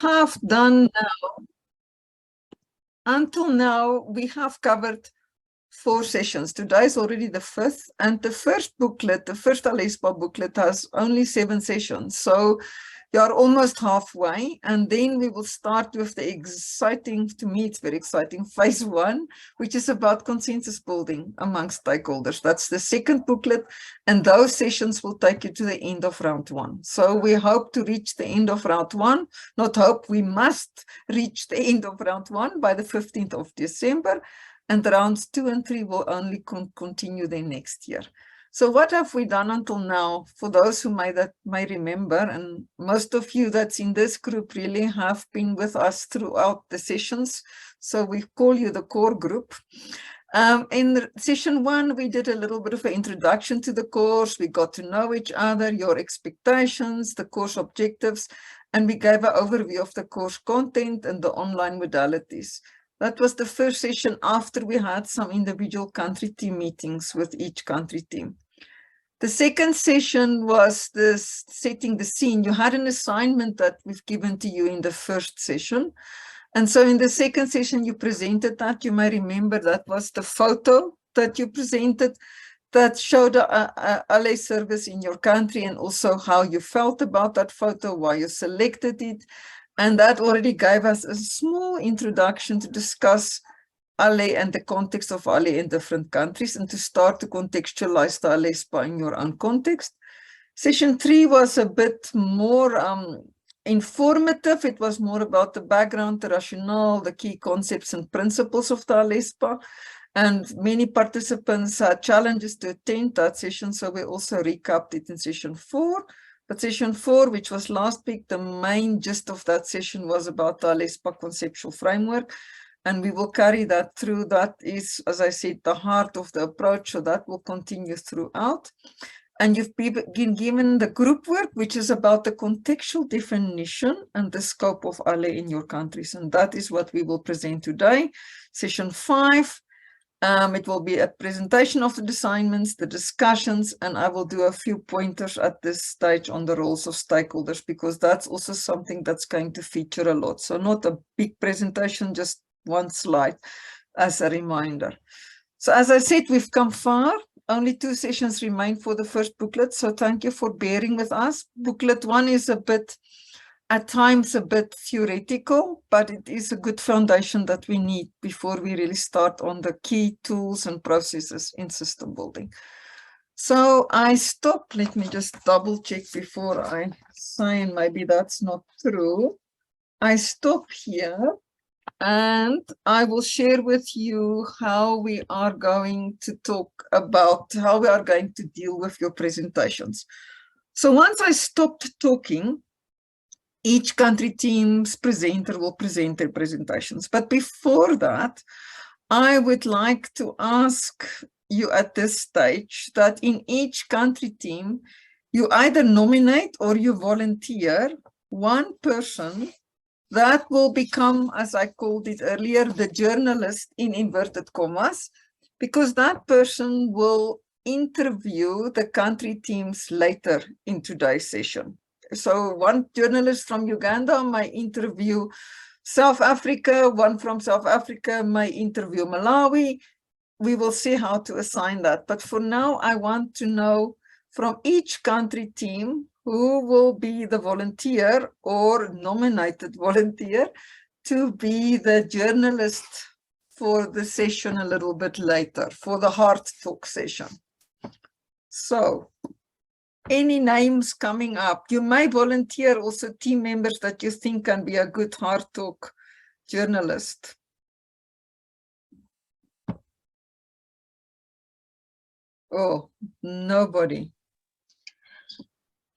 have done now, until now, we have covered 4 sessions. Today is already the 5th, and the first booklet, the first ALESBA booklet, has only 7 sessions. So you are almost halfway, and then we will start with the exciting, to me it's very exciting, phase 1, which is about consensus building among stakeholders. That's the second booklet, and those sessions will take you to the end of round 1. So we hope to reach the end of round 1, not hope, we must reach the end of round 1 by the 15th of December, and rounds 2 and 3 will only continue then next year. So what have we done until now? For those who may remember, and most of you that's in this group really have been with us throughout the sessions, so we call you the core group. In session 1, we did a little bit of an introduction to the course. We got to know each other, your expectations, the course objectives, and we gave an overview of the course content and the online modalities. That was the first session after we had some individual country team meetings with each country team. The second session was this setting the scene. You had an assignment that we've given to you in the first session. And so in the second session, you presented that. You may remember that was the photo that you presented that showed a ALE service in your country, and also how you felt about that photo, why you selected it. And that already gave us a small introduction to discuss ALE and the context of ALE in different countries, and to start to contextualize the ALESBA in your own context. Session 3 was a bit more informative. It was more about the background, the rationale, the key concepts and principles of the ALESBA. And many participants had challenges to attend that session, so we also recapped it in session 4. But session 4, which was last week, the main gist of that session was about the ALESBA conceptual framework. And we will carry that through. That is, as I said, the heart of the approach, so that will continue throughout. And you've been given the group work, which is about the contextual definition and the scope of ALE in your countries. And that is what we will present today. Session 5, it will be a presentation of the assignments, the discussions, and I will do a few pointers at this stage on the roles of stakeholders, because that's also something that's going to feature a lot. So not a big presentation, just one slide as a reminder. So as I said, we've come far. Only 2 sessions remain for the first booklet, so thank you for bearing with us. Booklet 1 is at times a bit theoretical, but it is a good foundation that we need before we really start on the key tools and processes in system building. So I stop. Let me just double check before I say, and maybe that's not true. I stop here. And I will share with you how we are going to talk about how we are going to deal with your presentations. So once I stopped talking, each country team's presenter will present their presentations. But before that, I would like to ask you at this stage that in each country team, you either nominate or you volunteer one person that will become, as I called it earlier, the journalist in inverted commas, because that person will interview the country teams later in today's session. So one journalist from Uganda may interview South Africa, one from South Africa may interview Malawi. We will see how to assign that. But for now, I want to know from each country team who will be the volunteer or nominated volunteer to be the journalist for the session a little bit later, for the hard talk session. So, any names coming up? You may volunteer also team members that you think can be a good hard talk journalist. Oh, nobody.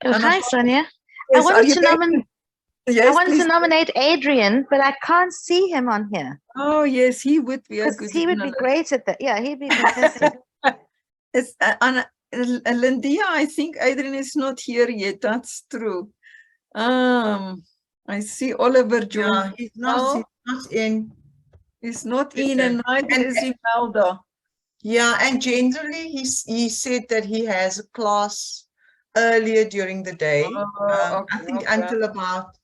Oh, hi, Sonia. Yes, I wanted to nominate Adrian, but I can't see him on here. Oh, yes, he would be a good he would be great at that. Yeah, he'd be fantastic. It's Lindia, I think Adrian is not here yet. That's true. I see Oliver John. Yeah, he's not in. He's not in, and neither is Imelda. Yeah, and generally he said that he has a class earlier during the day. I think until about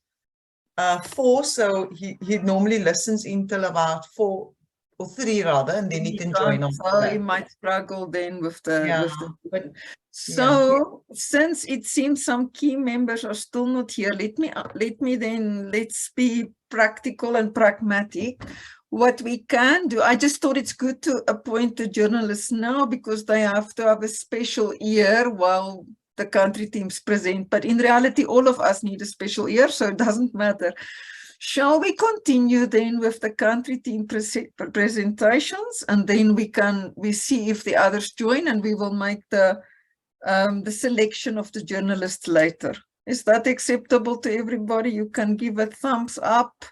4, so he normally listens until about 4 or 3 rather, and then he can join on. So he might struggle then with the But so since it seems some key members are still not here, let's be practical and pragmatic. What we can do, I just thought it's good to appoint the journalists now because they have to have a special ear while the country teams present, but in reality all of us need a special ear, so it doesn't matter. Shall we continue then with the country team presentations, and then we see if the others join, and we will make the selection of the journalists later. Is that acceptable to everybody? You can give a thumbs up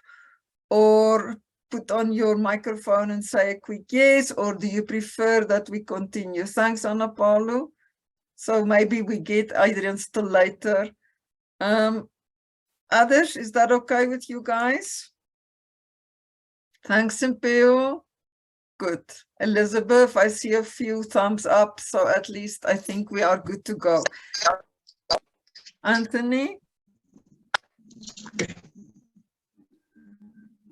or put on your microphone and say a quick yes, or do you prefer that we continue? Thanks, Anna Paula. So maybe we get Adrian still later. Others, is that okay with you guys? Thanks, Impeo. Good. Elizabeth, I see a few thumbs up, so at least I think we are good to go. Anthony?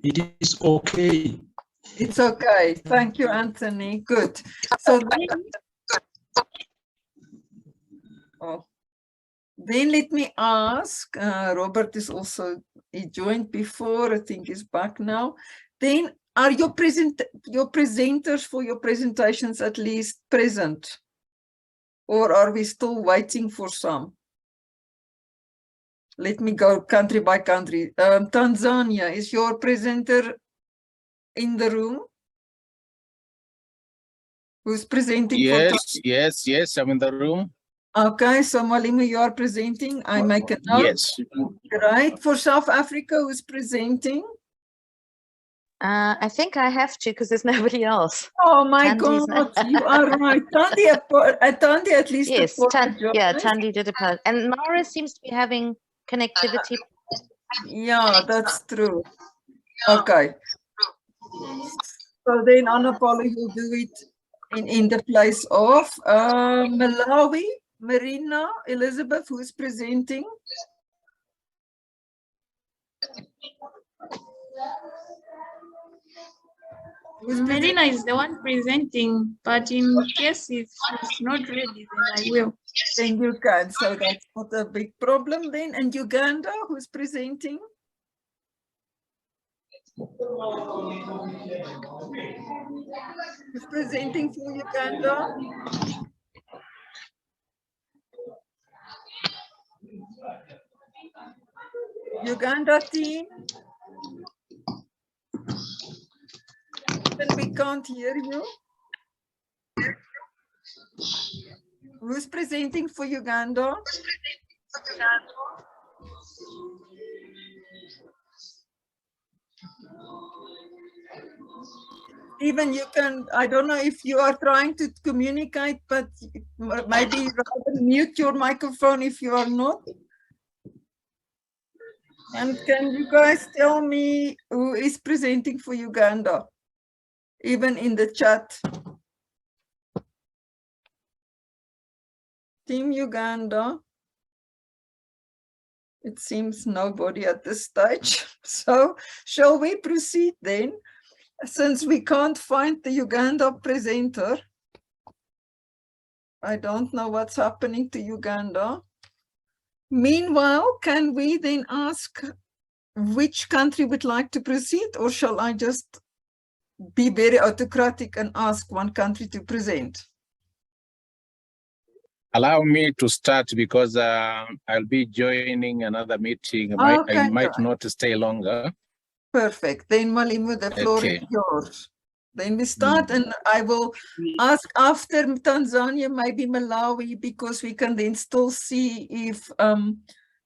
It is okay. It's okay. Thank you, Anthony. Good. So then let me ask, Robert is also, he joined before, I think he's back now. Then are your presenters for your presentations at least present? Or are we still waiting for some? Let me go country by country. Tanzania, is your presenter in the room? Who's presenting? Yes, I'm in the room. Okay, so Malima, you are presenting. I make a note. Yes. Right. For South Africa, who's presenting? I think I have to because there's nobody else. Oh my Tandi's God, you are right. Tandi at least. Yes, Tandi did a post. And Mara seems to be having connectivity. Yeah, that's true. Okay. So then Anna Paula, you'll do it in the place of Malawi, Marina, Elizabeth, who is presenting. Marina is the one presenting, but in case if she's not ready, then I will. Then you can, so that's not a big problem then. And Uganda, who's presenting? Who's presenting for Uganda? Uganda team? Then we can't hear you. Who's presenting for Uganda? Even you can, I don't know if you are trying to communicate, but maybe rather mute your microphone if you are not. And can you guys tell me who is presenting for Uganda? Even in the chat. Team Uganda. It seems nobody at this stage. So shall we proceed then? Since we can't find the Uganda presenter, I don't know what's happening to Uganda. Meanwhile, can we then ask which country would like to proceed, or shall I just be very autocratic and ask one country to present? Allow me to start because I'll be joining another meeting. Okay, I might not stay longer. Perfect. Then Malimu, the floor is yours. Then we start, and I will ask after Tanzania, maybe Malawi, because we can then still see if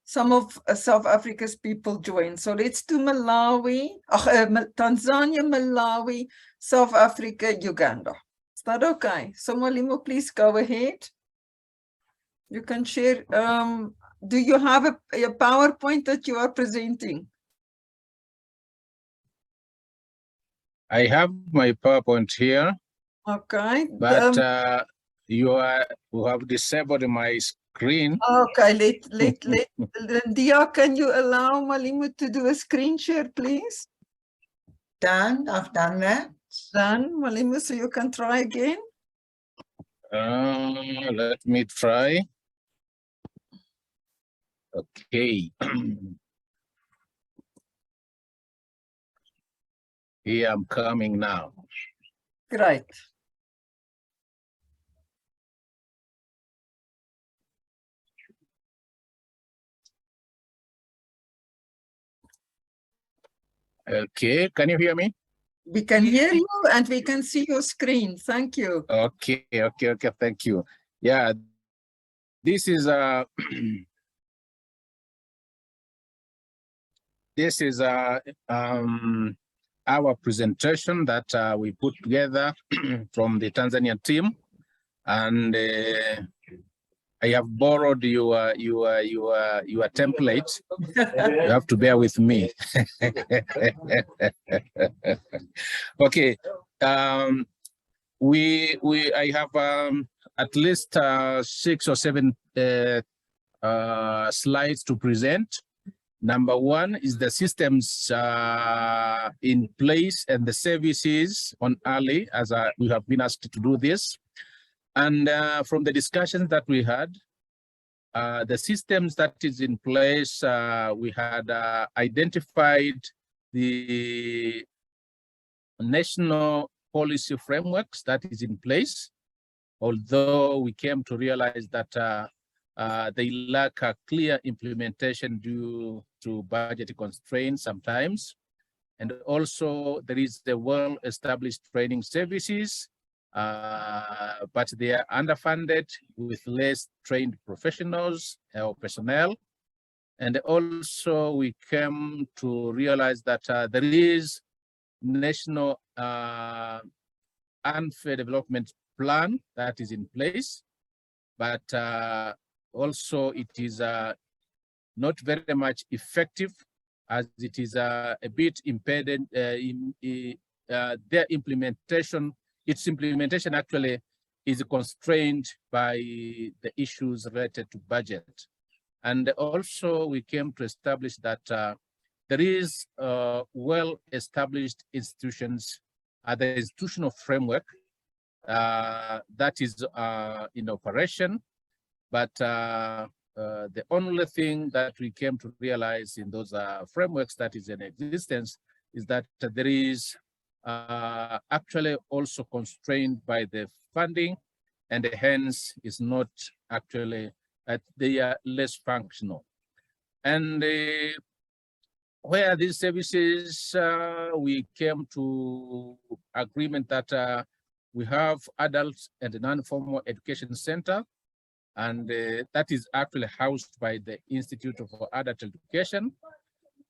some of South Africa's people join. So let's do Malawi, Tanzania, Malawi, South Africa, Uganda. Is that okay? So Malimu, please go ahead. You can share. Do you have a PowerPoint that you are presenting? I have my PowerPoint here. Okay. But you have disabled my screen. Okay, Dia, can you allow Malima to do a screen share, please? Done. I've done that. Done, Malima, so you can try again. Let me try. Okay. Here I'm coming now. Great. Okay, can you hear me? We can hear you and we can see your screen. Thank you. Okay, thank you. Yeah, this is this is our presentation that we put together from the Tanzanian team, and I have borrowed your template. You have to bear with me. Okay, I have at least 6 or 7 slides to present. Number one is the systems in place and the services on ALE, as we have been asked to do this. And from the discussions that we had, the systems that is in place, we had identified the national policy frameworks that is in place, although we came to realize that they lack a clear implementation due to budget constraints sometimes. And also there is the well-established training services, but they are underfunded with less trained professionals or personnel. And also we came to realize that there is national unfair development plan that is in place, but also it is not very much effective, as it is a bit impeded in their implementation. Its implementation actually is constrained by the issues related to budget. And also we came to establish that there is well-established institutions, the institutional framework that is in operation, but the only thing that we came to realize in those frameworks that is in existence is that there is actually also constrained by the funding, and hence is not actually they are less functional. And where these services, we came to agreement that we have adults and non-formal education center, and that is actually housed by the Institute of Adult Education.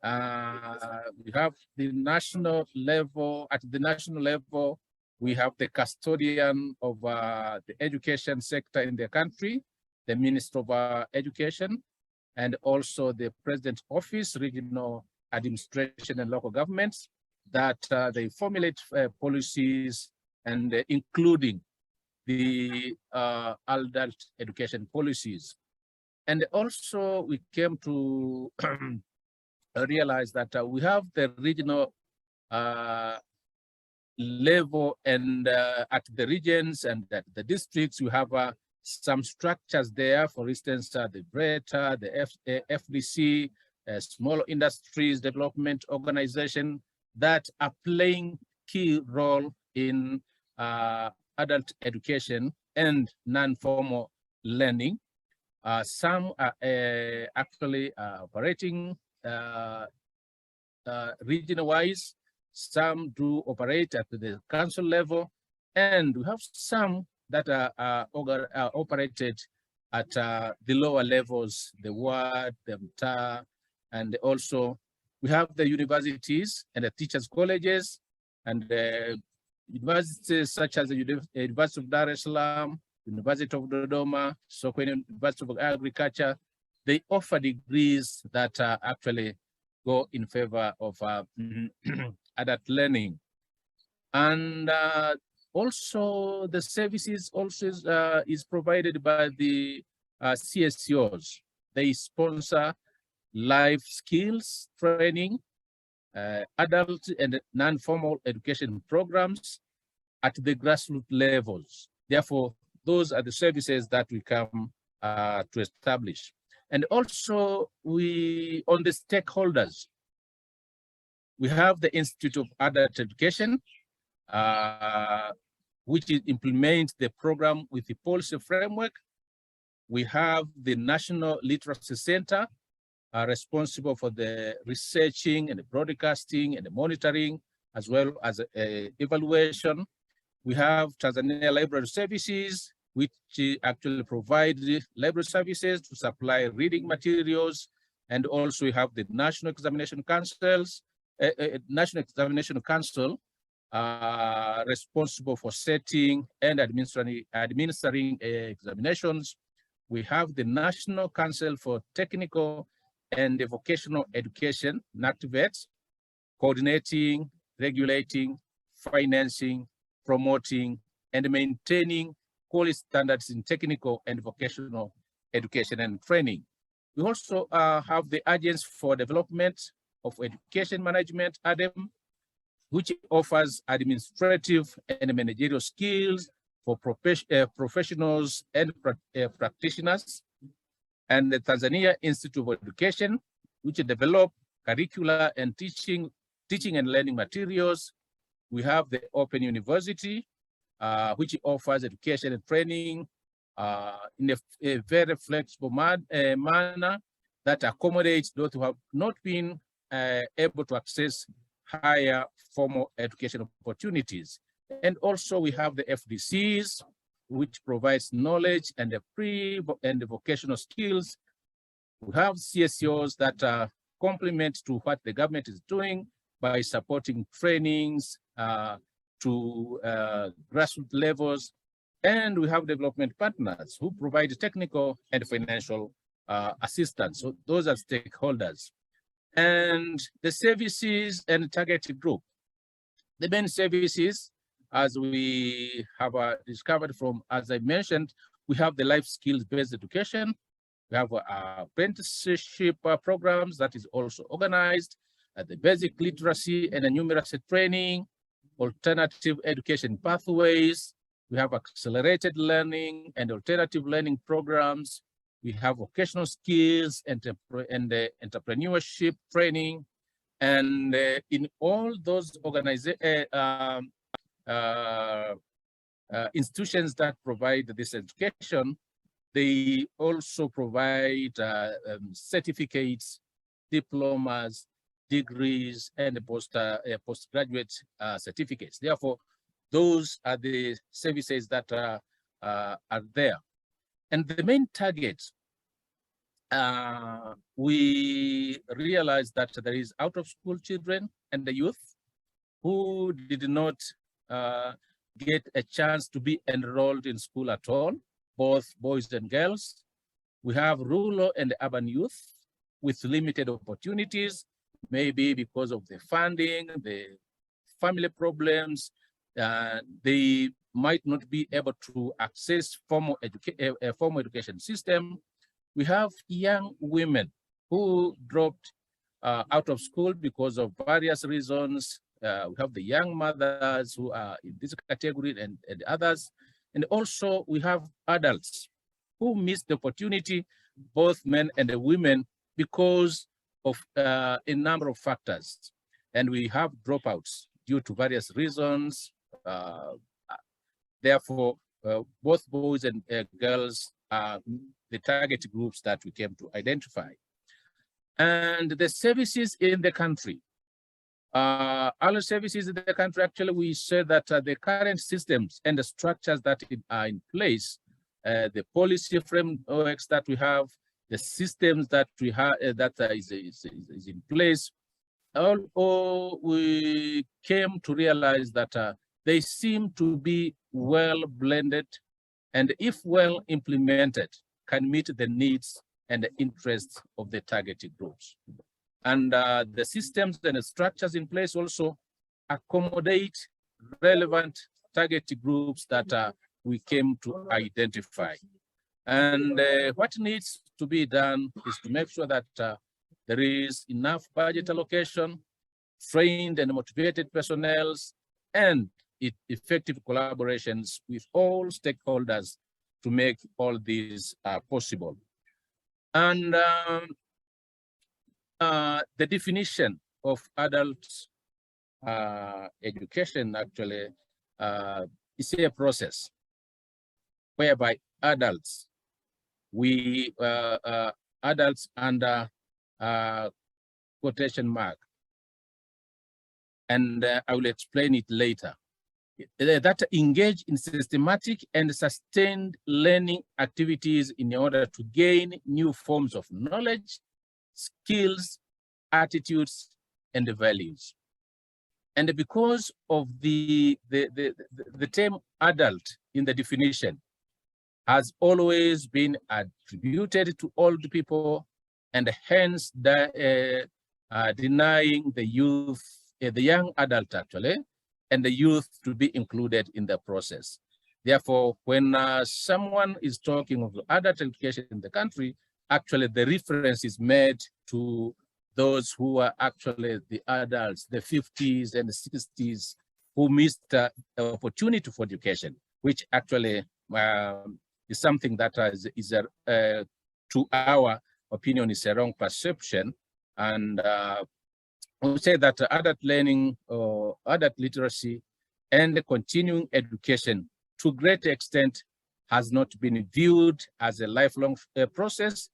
We have the national level. At the national level, we have the custodian of the education sector in the country, the Minister of Education, and also the President's Office, Regional Administration and Local Governments, that they formulate policies, and including the adult education policies. And also we came to realize that we have the regional level, and at the regions and at the districts, we have some structures there. For instance, the BRETA, the FDC, Small Industries Development Organization, that are playing key role in adult education and non-formal learning. Some are actually operating region-wise, some do operate at the council level, and we have some that are operated at the lower levels, the ward, the MTA, and also we have the universities and the teachers' colleges, and universities such as the University of Dar es Salaam, University of Dodoma, Sokoine University of Agriculture. They offer degrees that actually go in favor of adult learning. And also the services also is provided by the CSOs. They sponsor life skills training, adult and non-formal education programs at the grassroots levels. Therefore, those are the services that we come to establish. And also, on the stakeholders, we have the Institute of Adult Education, which implements the program with the policy framework. We have the National Literacy Center, responsible for the researching and the broadcasting and the monitoring, as well as evaluation. We have Tanzania Library Services, which actually provide library services to supply reading materials. And also we have the National Examination Councils, National Examination Council, responsible for setting and administering examinations. We have the National Council for Technical and Vocational Education, NACTVET, coordinating, regulating, financing, promoting, and maintaining quality standards in technical and vocational education and training. We also have the Agency for Development of Education Management, ADEM, which offers administrative and managerial skills for professionals and practitioners. And the Tanzania Institute of Education, which develop curricula and teaching and learning materials. We have the Open University, which offers education and training in a very flexible manner that accommodates those who have not been able to access higher formal education opportunities. And also we have the FDCs, which provides knowledge and the and vocational skills. We have CSOs that complement to what the government is doing by supporting trainings to grassroots levels. And we have development partners who provide technical and financial assistance. So those are stakeholders. And the services and targeted group. The main services, as we have discovered from, as I mentioned, we have the life skills-based education. We have apprenticeship programs that is also organized, the basic literacy and numeracy training, alternative education pathways. We have accelerated learning and alternative learning programs. We have vocational skills and entrepreneurship training. And in all those institutions that provide this education, they also provide certificates, diplomas, degrees, and postgraduate certificates. Therefore, those are the services that are there. And the main target, we realized that there is out-of-school children and the youth who did not get a chance to be enrolled in school at all, both boys and girls. We have rural and urban youth with limited opportunities, maybe because of the funding, the family problems. They might not be able to access formal education system. We have young women who dropped out of school because of various reasons. We have the young mothers who are in this category and others. And also we have adults who missed the opportunity, both men and women, because of a number of factors. And we have dropouts due to various reasons. Therefore, both boys and girls are the target groups that we came to identify. And the services in the country. Other services in the country, actually, we say that the current systems and the structures that are in place, the policy frameworks that we have, the systems that we have that is in place, all we came to realize that they seem to be well blended, and if well implemented, can meet the needs and the interests of the targeted groups. And the systems and the structures in place also accommodate relevant targeted groups that we came to identify. And what needs to be done is to make sure that there is enough budget allocation, trained and motivated personnel, and effective collaborations with all stakeholders to make all these possible. And the definition of adult education actually is a process whereby adults, adults under quotation mark, and I will explain it later, that engage in systematic and sustained learning activities in order to gain new forms of knowledge, skills, attitudes, and values. And because of the term adult in the definition has always been attributed to old people, and hence denying the youth, the young adult actually, and the youth to be included in the process. Therefore, when someone is talking of adult education in the country, actually the reference is made to those who are actually the adults, the 50s and the 60s, who missed the opportunity for education, which actually is something that to our opinion, is a wrong perception. And we would say that adult learning or adult literacy and the continuing education to a great extent has not been viewed as a lifelong process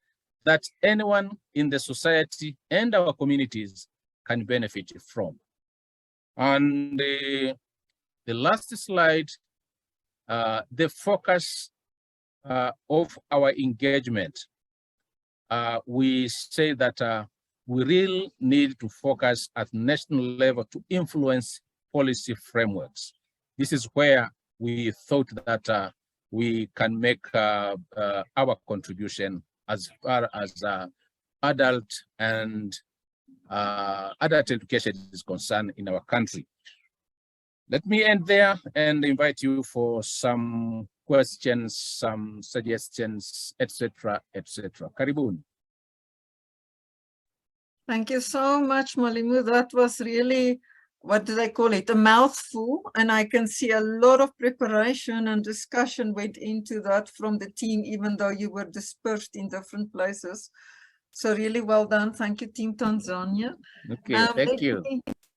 that anyone in the society and our communities can benefit from. And the last slide, the focus of our engagement. We say that we really need to focus at national level to influence policy frameworks. This is where we thought that we can make our contribution as far as adult and adult education is concerned in our country. Let me end there and invite you for some questions, some suggestions, etc., etc. Karibuni. Thank you so much, Malimu. That was really, what do they call it, a mouthful. And I can see a lot of preparation and discussion went into that from the team, even though you were dispersed in different places. So really well done. Thank you, Team Tanzania. Okay, thank you.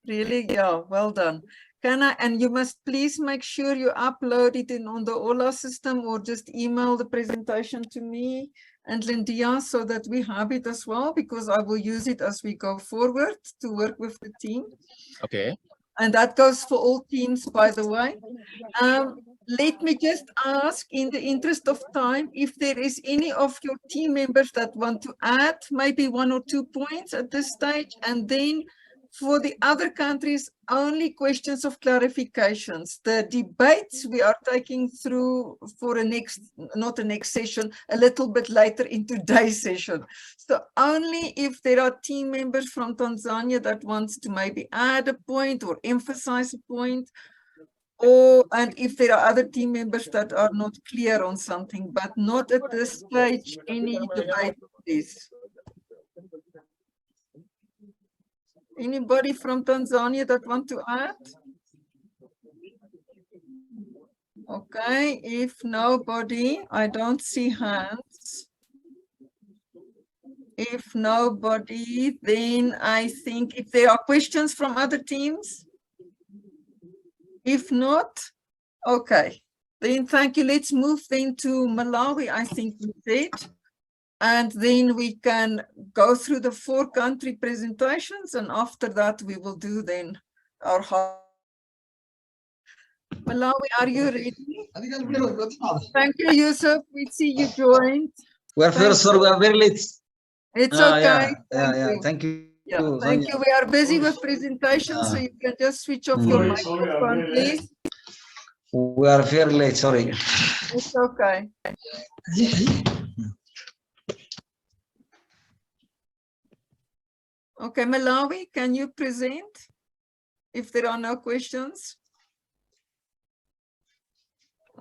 Really, yeah, well done. And you must please make sure you upload it on the OLA system, or just email the presentation to me and Lindia so that we have it as well, because I will use it as we go forward to work with the team. Okay. And that goes for all teams, by the way. Let me just ask, in the interest of time, if there is any of your team members that want to add maybe 1 or 2 points at this stage, and then for the other countries, only questions of clarifications. The debates we are taking through for a next, not a next session, a little bit later in today's session. So only if there are team members from Tanzania that wants to maybe add a point or emphasize a point, and if there are other team members that are not clear on something, but not at this stage, any debate, please. Anybody from Tanzania that want to add? Okay, if nobody, I don't see hands. If nobody, then I think if there are questions from other teams. If not, okay, then thank you. Let's move then to Malawi, I think we said. And then we can go through the 4 country presentations, and after that we will do then our Malawi, are you ready? Thank you, Yusuf. We see you joined. We are very sorry, we are very late. It's okay. Thank you. Yeah, thank you. We are busy with presentations, so you can just switch off your microphone, please. We are very late, sorry. It's okay. Okay, Malawi, can you present if there are no questions?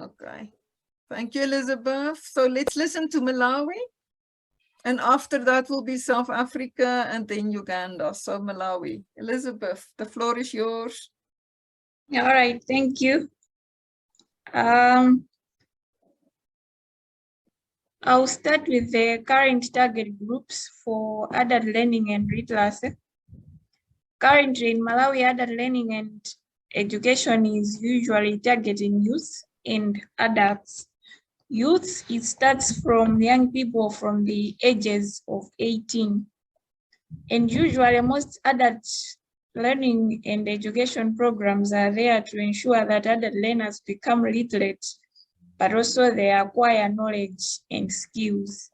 Okay, Thank you, Elizabeth. So let's listen to Malawi. And after that will be South Africa and then Uganda. So Malawi. Elizabeth, the floor is yours. All right, thank you. I'll start with the current target groups for adult learning and literacy. Currently in Malawi, adult learning and education is usually targeting youth and adults. Youth, it starts from young people from the ages of 18. And usually most adult learning and education programs are there to ensure that adult learners become literate, but also they acquire knowledge and skills.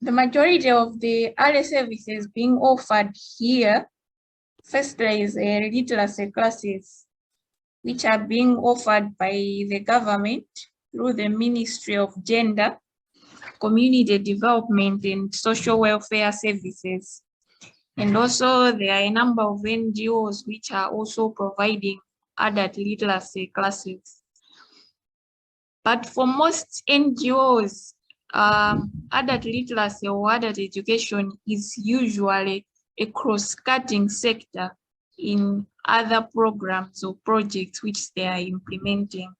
The majority of the early services being offered here, firstly is literacy classes, which are being offered by the government through the Ministry of Gender, Community Development and Social Welfare Services. And also there are a number of NGOs which are also providing adult literacy classes. But for most NGOs, adult literacy or adult education is usually a cross-cutting sector in other programs or projects which they are implementing.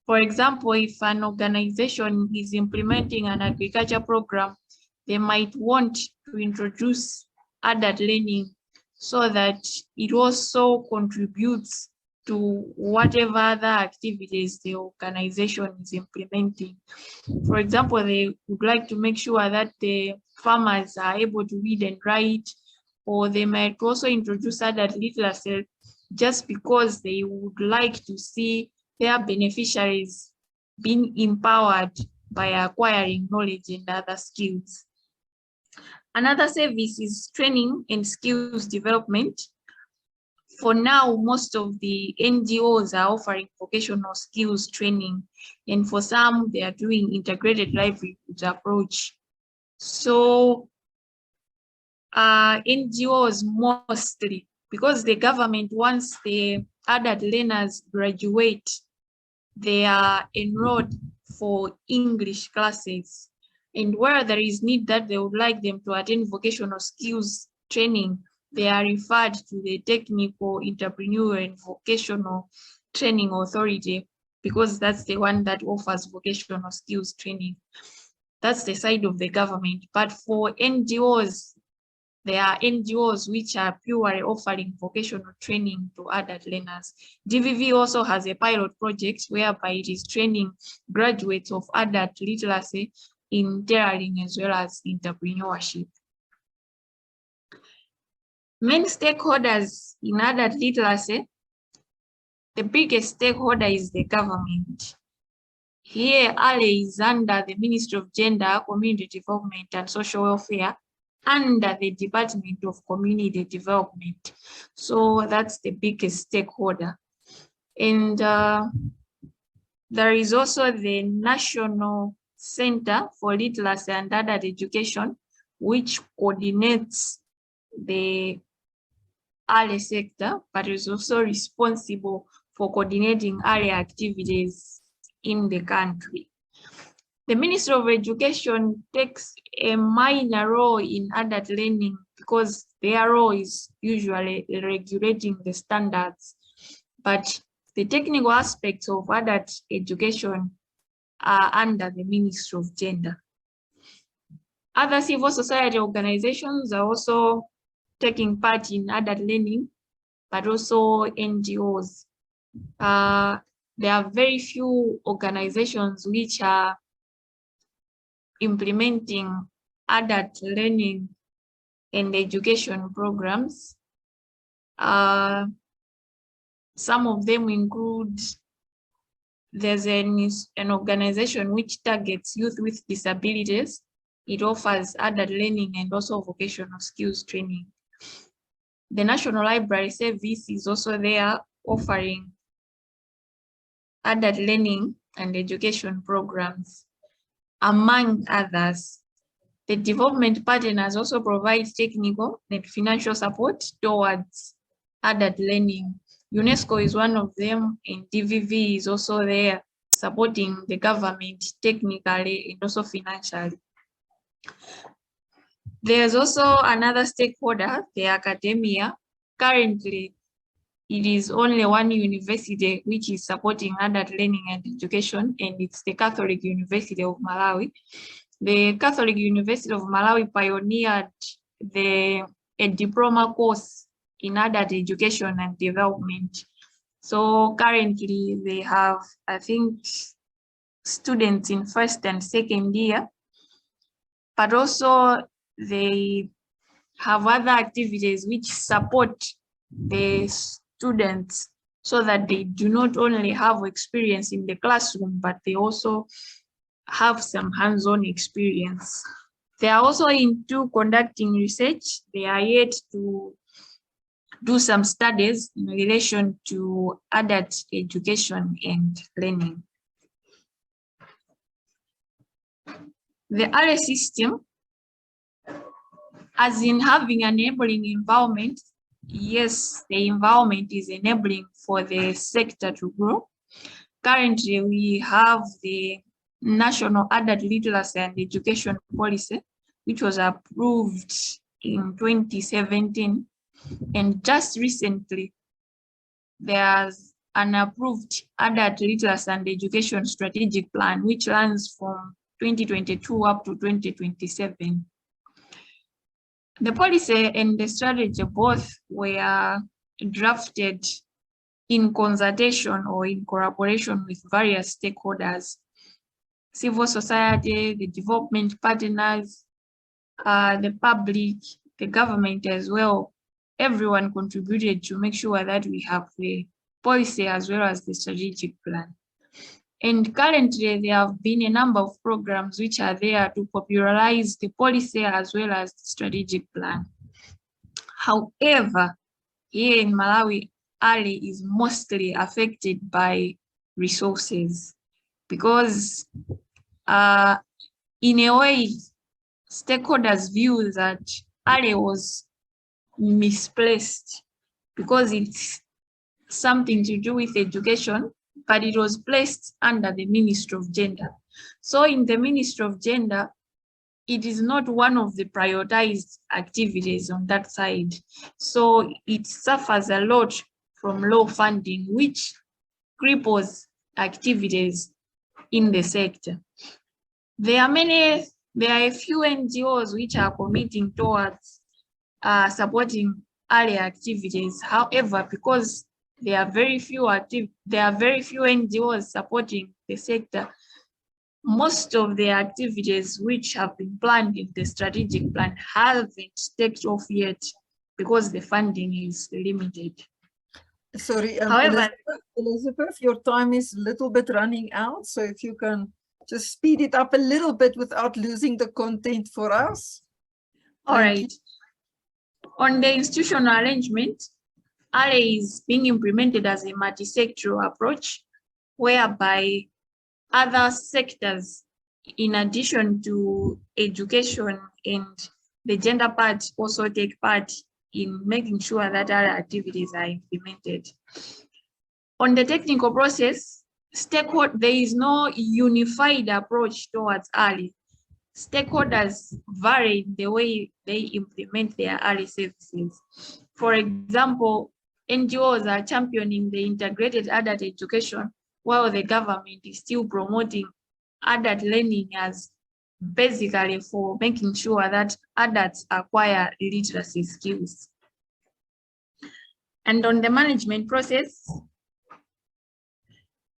For example, if an organization is implementing an agriculture program, they might want to introduce adult learning so that it also contributes to whatever other activities the organization is implementing. For example, they would like to make sure that the farmers are able to read and write, or they might also introduce adult literacy just because they would like to see their beneficiaries being empowered by acquiring knowledge and other skills. Another service is training and skills development. For now, most of the NGOs are offering vocational skills training, and for some, they are doing integrated livelihoods approach. So NGOs mostly, because the government wants the adult learners graduate, they are enrolled for English classes. And where there is need that they would like them to attend vocational skills training, they are referred to the Technical, Entrepreneurial and Vocational Training Authority, because that's the one that offers vocational skills training. That's the side of the government. But for NGOs, there are NGOs which are purely offering vocational training to adult learners. DVV also has a pilot project whereby it is training graduates of adult literacy in tailoring as well as entrepreneurship. Main stakeholders in adult literacy, the biggest stakeholder is the government. Here, ALE is under the Ministry of Gender, Community Development and Social Welfare, under the Department of Community Development. So that's the biggest stakeholder. And there is also the National Center for Literacy and Adult Education, which coordinates the ALE sector, but is also responsible for coordinating ALE activities in the country. The Ministry of Education takes a minor role in adult learning because their role is usually regulating the standards, but the technical aspects of adult education are under the Ministry of Gender. Other civil society organizations are also taking part in adult learning, but also NGOs. There are very few organizations which are implementing adult learning and education programs. Some of them include, there's an organization which targets youth with disabilities. It offers adult learning and also vocational skills training. The National Library Service is also there offering adult learning and education programs, among others. The development partners also provide technical and financial support towards adult learning UNESCO is one of them, and DVV is also there supporting the government technically and also financially. There's also another stakeholder, the academia. Currently, it is only one university which is supporting adult learning and education, and it's the Catholic University of Malawi. The Catholic University of Malawi pioneered a diploma course in adult education and development. So currently they have, I think, students in first and second year, but also they have other activities which support the students so that they do not only have experience in the classroom, but they also have some hands-on experience. They are also into conducting research. They are yet to do some studies in relation to adult education and learning. The ALE system, as in having an enabling environment, yes, the environment is enabling for the sector to grow. Currently, we have the National Adult Literacy and Education Policy, which was approved in 2017. And just recently, there's an approved Adult Literacy and Education Strategic Plan, which runs from 2022 up to 2027. The policy and the strategy both were drafted in consultation or in collaboration with various stakeholders, civil society, the development partners, the public, the government as well. Everyone contributed to make sure that we have the policy as well as the strategic plan. And currently there have been a number of programs which are there to popularize the policy as well as the strategic plan. However, here in Malawi, ALE is mostly affected by resources because in a way, stakeholders view that ALE was misplaced because it's something to do with education, but it was placed under the Ministry of Gender. So in the Ministry of Gender, it is not one of the prioritized activities on that side. So it suffers a lot from low funding, which cripples activities in the sector. There are a few NGOs which are committing towards supporting ALE activities. However, because there are very few NGOs supporting the sector, most of the activities which have been planned in the strategic plan haven't taken off yet because the funding is limited. Sorry, However, Elizabeth, your time is a little bit running out, so if you can just speed it up a little bit without losing the content for us. All right. On the institutional arrangement, ALE is being implemented as a multi-sectoral approach, whereby other sectors, in addition to education and the gender part, also take part in making sure that other activities are implemented. On the technical process, there is no unified approach towards ALE. Stakeholders vary in the way they implement their ALE services. For example, NGOs are championing the integrated adult education, while the government is still promoting adult learning as basically for making sure that adults acquire literacy skills. And on the management process,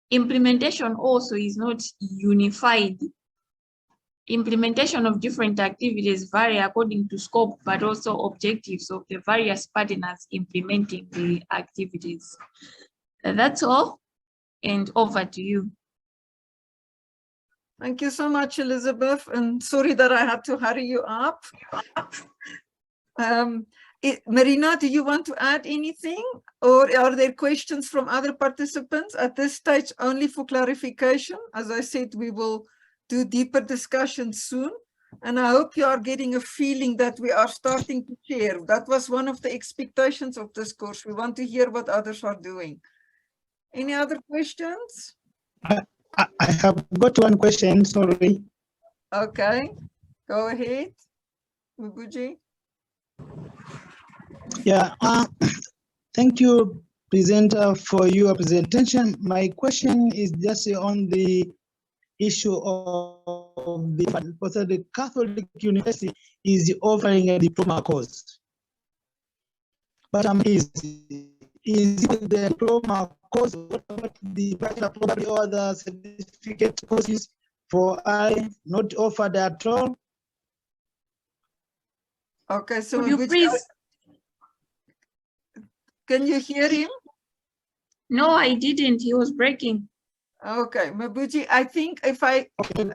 implementation also is not unified. Implementation of different activities vary according to scope, but also objectives of the various partners implementing the activities. That's all, and over to you. Thank you so much, Elizabeth, and sorry that I had to hurry you up. Marina, do you want to add anything, or are there questions from other participants? At this stage, only for clarification. As I said, we will do deeper discussion soon. And I hope you are getting a feeling that we are starting to share. That was one of the expectations of this course. We want to hear what others are doing. Any other questions? I have got one question, sorry. Okay, go ahead, Mubuji. Yeah, thank you, presenter, for your presentation. My question is just on the issue of the Catholic University is offering a diploma course. But is it the diploma course, what about the bachelor probably or the certificate courses for I not offered at all? Okay, so Could you Mubuji, please? can you hear him? No, I didn't. He was breaking. Okay, Mabuji, I think if I Okay.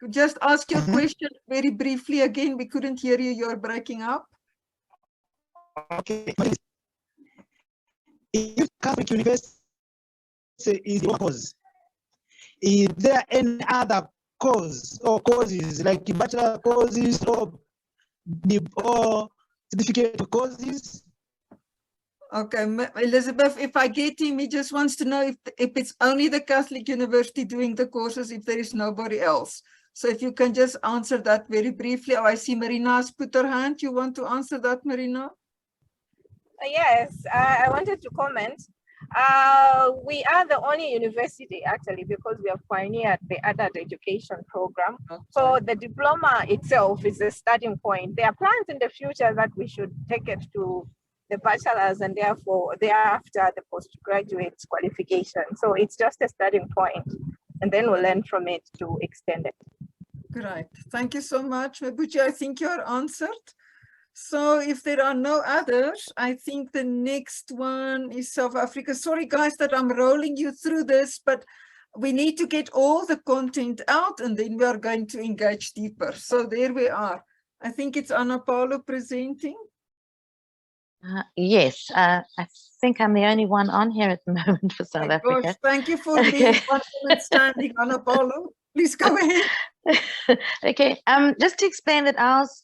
could just ask your question very briefly again, we couldn't hear you, you're breaking up. Okay. If Catholic University is the cause, is there any other cause or causes like bachelor courses or certificate courses? Okay, Elizabeth, if I get him, he just wants to know if it's only the Catholic University doing the courses, if there is nobody else. So if you can just answer that very briefly. Oh, I see Marina has put her hand. You want to answer that, Marina? Yes, I wanted to comment. We are the only university actually because we have pioneered the adult education program. Okay. So the diploma itself is a starting point. There are plans in the future that we should take it to the bachelor's and therefore thereafter the postgraduate qualification. So it's just a starting point and then we'll learn from it to extend it. Great. Thank you so much, Mabuji. I think you're answered. So if there are no others, I think the next one is South Africa. Sorry, guys, that I'm rolling you through this, but we need to get all the content out and then we are going to engage deeper. So there we are. I think it's Anna Paulo presenting. Yes, I think I'm the only one on here at the moment for South Africa. Gosh, thank you for being one woman standing, Anna Paulo. Please go ahead. Okay, just to explain that ours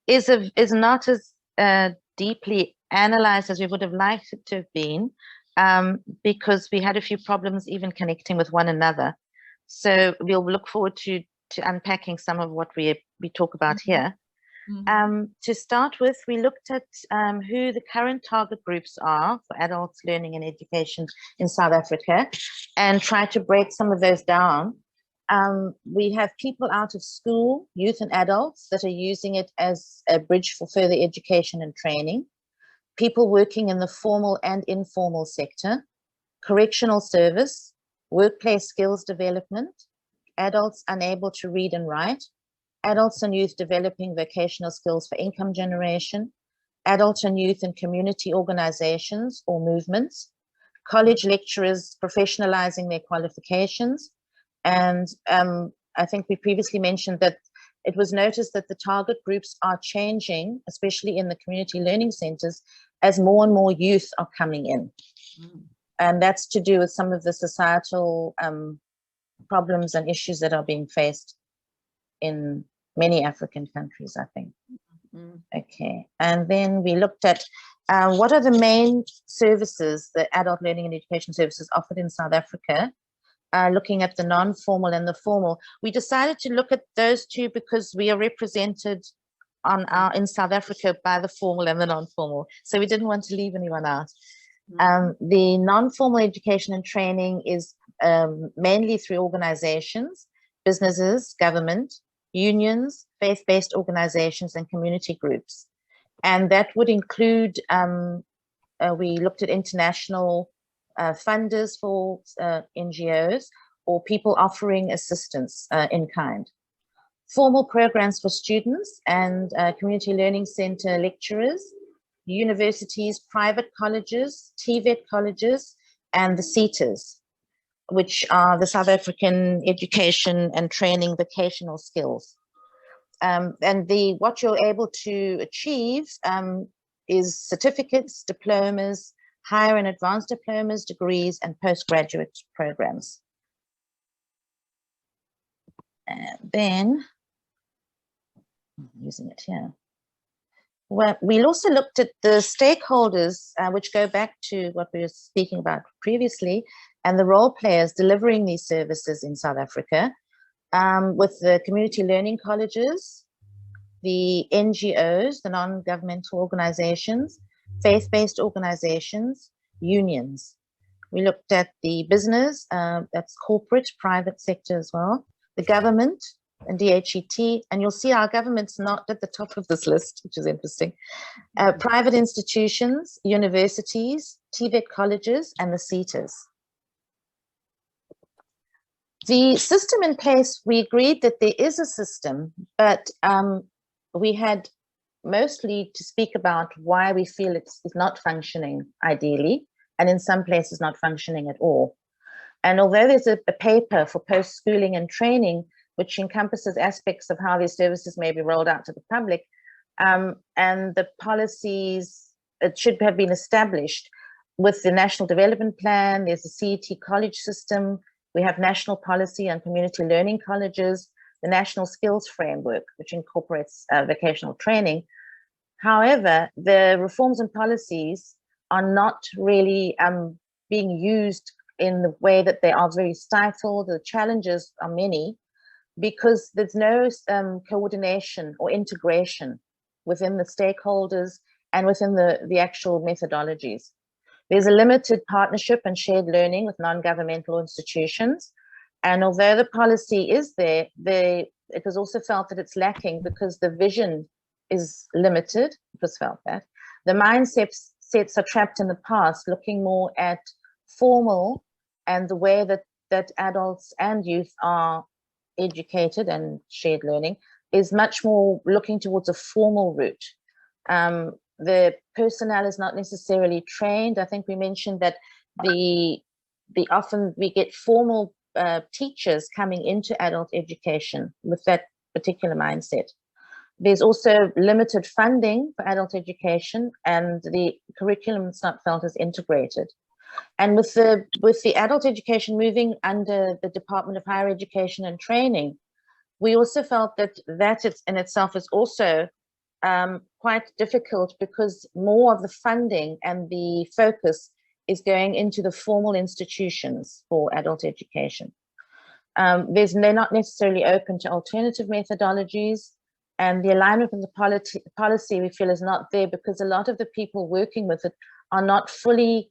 is not as deeply analyzed as we would have liked it to have been, because we had a few problems even connecting with one another. So we'll look forward to unpacking some of what we talk about here. To start with, we looked at who the current target groups are for adults learning and education in South Africa and tried to break some of those down. We have people out of school, youth and adults that are using it as a bridge for further education and training, people working in the formal and informal sector, correctional service, workplace skills development, adults unable to read and write, adults and youth developing vocational skills for income generation, adult and youth in community organizations or movements, college lecturers professionalizing their qualifications. And I think we previously mentioned that it was noticed that the target groups are changing, especially in the community learning centers, as more and more youth are coming in. And that's to do with some of the societal problems and issues that are being faced in many African countries, I think. Okay, and then we looked at what are the main services, the adult learning and education services offered in South Africa, looking at the non-formal and the formal. We decided to look at those two because we are represented in South Africa by the formal and the non-formal, so we didn't want to leave anyone out. The non-formal education and training is mainly through organizations, businesses, government, unions, faith-based organizations, and community groups. And that would include, we looked at international funders for NGOs or people offering assistance in kind. Formal programs for students and community learning center lecturers, universities, private colleges, TVET colleges, and the SETAs, which are the South African Education and Training Vocational Skills. And what you're able to achieve is certificates, diplomas, higher and advanced diplomas, degrees, and postgraduate programs. And then I'm using it here. Well, we also looked at the stakeholders, which go back to what we were speaking about previously, and the role players delivering these services in South Africa, with the community learning colleges, the NGOs, the non-governmental organizations, faith-based organizations, unions. We looked at the business, that's corporate, private sector as well, the government, and DHET, and you'll see our government's not at the top of this list, which is interesting. Private institutions, universities, TVET colleges, and the CETAs. The system in place, we agreed that there is a system, but we had mostly to speak about why we feel it's not functioning ideally, and in some places not functioning at all. And although there's a paper for post-schooling and training, which encompasses aspects of how these services may be rolled out to the public, and the policies, it should have been established with the National Development Plan. There's a CET college system. We have national policy on community learning colleges, the National Skills Framework, which incorporates vocational training. However, the reforms and policies are not really being used in the way that they are very stifled. The challenges are many, because there's no coordination or integration within the stakeholders and within the actual methodologies. There's a limited partnership and shared learning with non-governmental institutions. And although the policy is there, it was also felt that it's lacking because the vision is limited. It was felt that. The mindsets are trapped in the past, looking more at formal and the way that adults and youth are educated and shared learning is much more looking towards a formal route. The personnel is not necessarily trained. I think we mentioned that often we get formal teachers coming into adult education with that particular mindset. There's also limited funding for adult education, and the curriculum is not felt as integrated. And with the adult education moving under the Department of Higher Education and Training, we also felt that in itself is also quite difficult, because more of the funding and the focus is going into the formal institutions for adult education. They're not necessarily open to alternative methodologies, and the alignment of the policy we feel is not there, because a lot of the people working with it are not fully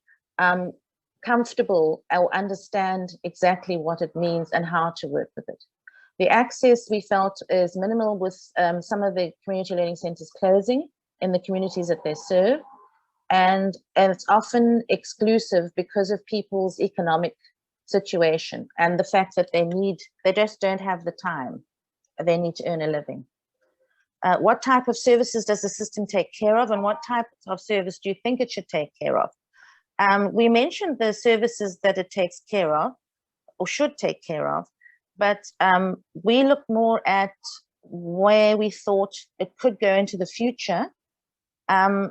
comfortable or understand exactly what it means and how to work with it. The access we felt is minimal, with some of the community learning centers closing in the communities that they serve, and it's often exclusive because of people's economic situation and the fact that they just don't have the time. They need to earn a living. What type of services does the system take care of, and what type of service do you think it should take care of? We mentioned the services that it takes care of or should take care of, but we looked more at where we thought it could go into the future.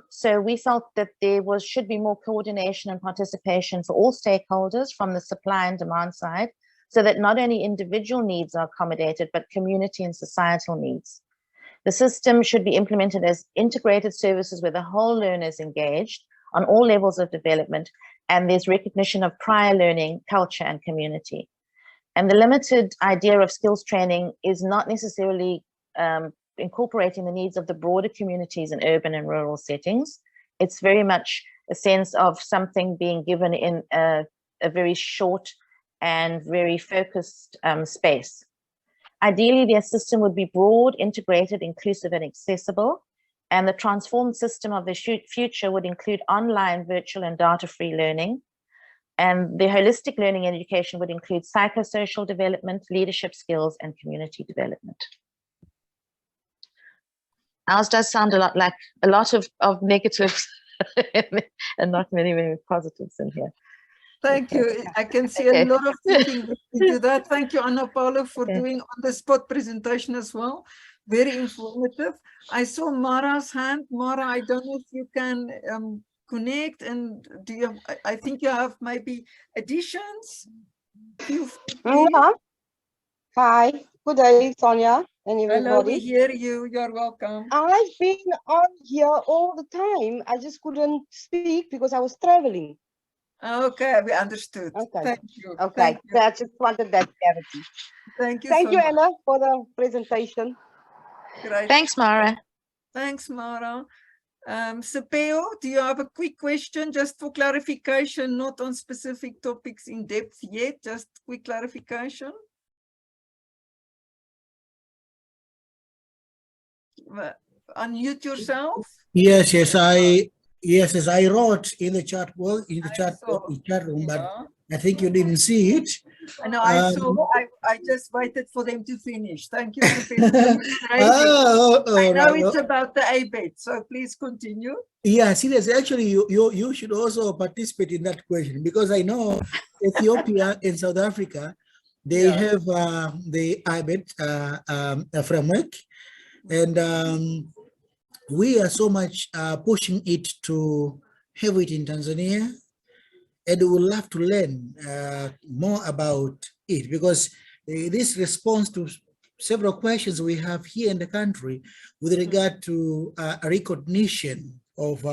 So we felt that there should be more coordination and participation for all stakeholders from the supply and demand side, so that not only individual needs are accommodated, but community and societal needs. The system should be implemented as integrated services where the whole learner is engaged on all levels of development, and there's recognition of prior learning, culture, and community. And the limited idea of skills training is not necessarily incorporating the needs of the broader communities in urban and rural settings. It's very much a sense of something being given in a very short and very focused space. Ideally, their system would be broad, integrated, inclusive, and accessible. And the transformed system of the future would include online, virtual, and data-free learning. And the holistic learning and education would include psychosocial development, leadership skills, and community development. Ours does sound a lot like a lot of negatives and not many, many positives in here. Thank you. I can see a lot of thinking into that. Thank you, Anna Paula, for doing on-the-spot presentation as well. Very informative. I saw Mara's hand. Mara, I don't know if you can connect, and do you have, I think you have maybe additions? Hi. Good day, Sonia and Hello, we everybody. hear you. You're welcome. I've been on here all the time. I just couldn't speak because I was traveling. Okay, we understood. Okay. Thank you. Okay. Thank you. So I just wanted that clarity. Thank you Thank so you, much. Anna, for the presentation. Great. Thanks, Mara. Thanks, Mara. Sepeo, do you have a quick question just for clarification, not on specific topics in depth yet, just quick clarification? Unmute yourself. Yes, yes, I wrote in the chat chat room, but Yeah. I think you didn't see it. I know, I saw, I just waited for them to finish. Thank you, Sepeo. I know it's about the ABET, so please continue. Yeah, seriously, actually, you should also participate in that question, because I know Ethiopia and South Africa, they have the IBET framework, and we are so much pushing it to have it in Tanzania, and we would love to learn more about it, because this responds to several questions we have here in the country with regard to a recognition of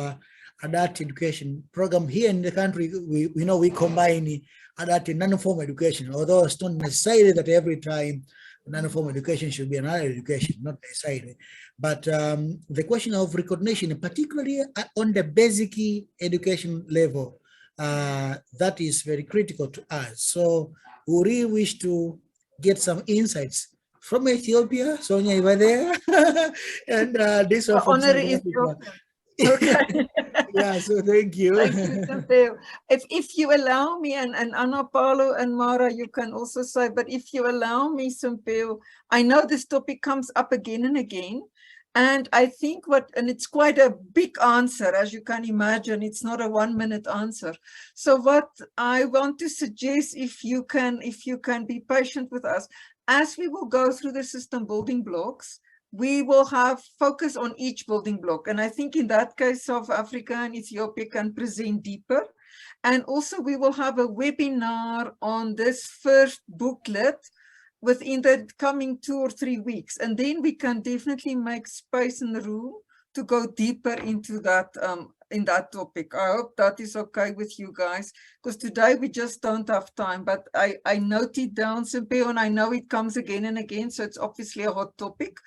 adult education program. Here in the country, we know we combine adult and non-formal education, although it's not necessarily that every time non-formal education should be another education, not necessarily. But the question of recognition, particularly on the basic education level, that is very critical to us. So we really wish to get some insights from Ethiopia. Sonia, you were there. And this one from South Africa. Okay. Yeah, so thank you. Thank you, Sepeo. If you allow me, and Anna, Paulo, and Mara, you can also say, but if you allow me, Sepeo, I know this topic comes up again and again. And I think and it's quite a big answer, as you can imagine, it's not a 1-minute answer. So what I want to suggest, if you can be patient with us, as we will go through the system building blocks, we will have focus on each building block. And I think in that case, South Africa and Ethiopia can present deeper. And also we will have a webinar on this first booklet within the coming 2 or 3 weeks. And then we can definitely make space in the room to go deeper into that, in that topic. I hope that is okay with you guys, because today we just don't have time, but I note it down, Sepeo, and I know it comes again and again, so it's obviously a hot topic,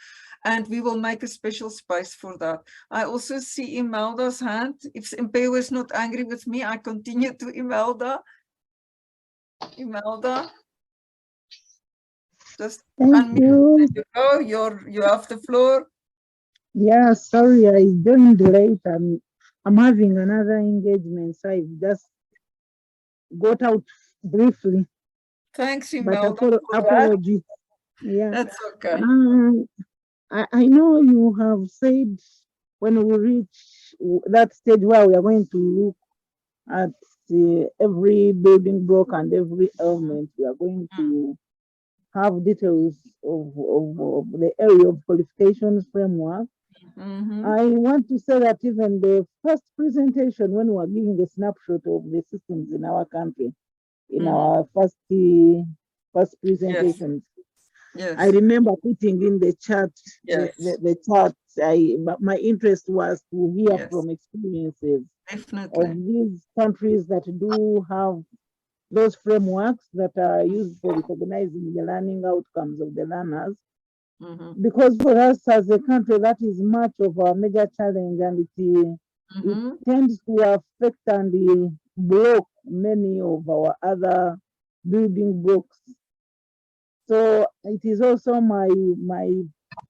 and we will make a special space for that. I also see Imelda's hand. If Sepeo is not angry with me, I continue to Imelda. Imelda? Just unmute. You have the floor. Yeah, sorry, I joined late. I'm having another engagement, so I just got out briefly. Thanks, Imelda. But apologies. Yeah, that's okay. I know you have said when we reach that stage where we are going to look at every building block and every element, we are going to have details of the area of qualifications framework. I want to say that even the first presentation, when we were giving the snapshot of the systems in our country, in our first presentations, yes. I remember putting in the chat, yes. the chart. But my interest was to hear from experiences Definitely. of these countries that do have those frameworks that are used for recognizing the learning outcomes of the learners. Because for us as a country, that is much of our major challenge, and it tends to affect and block many of our other building blocks. So it is also my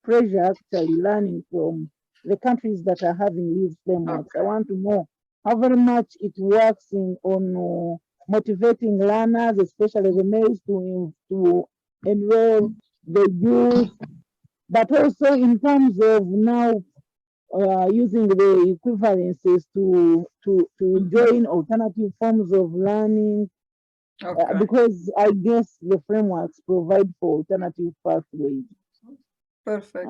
pleasure actually learning from the countries that are having these frameworks. I want to know how very much it works on motivating learners, especially the males, to enroll the youth, but also in terms of now using the equivalences to join alternative forms of learning, because I guess the frameworks provide for alternative pathways. Perfect.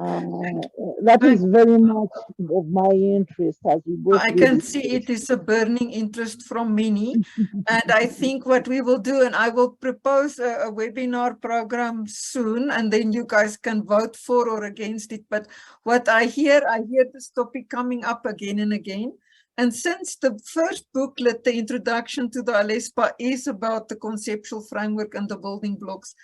That is very much of my interest as we go I through can this. see it is a burning interest from many. And I think what we will do, and I will propose a webinar program soon, and then you guys can vote for or against it. But what I hear this topic coming up again and again. And since the first booklet, the introduction to the ALESBA, is about the conceptual framework and the building blocks,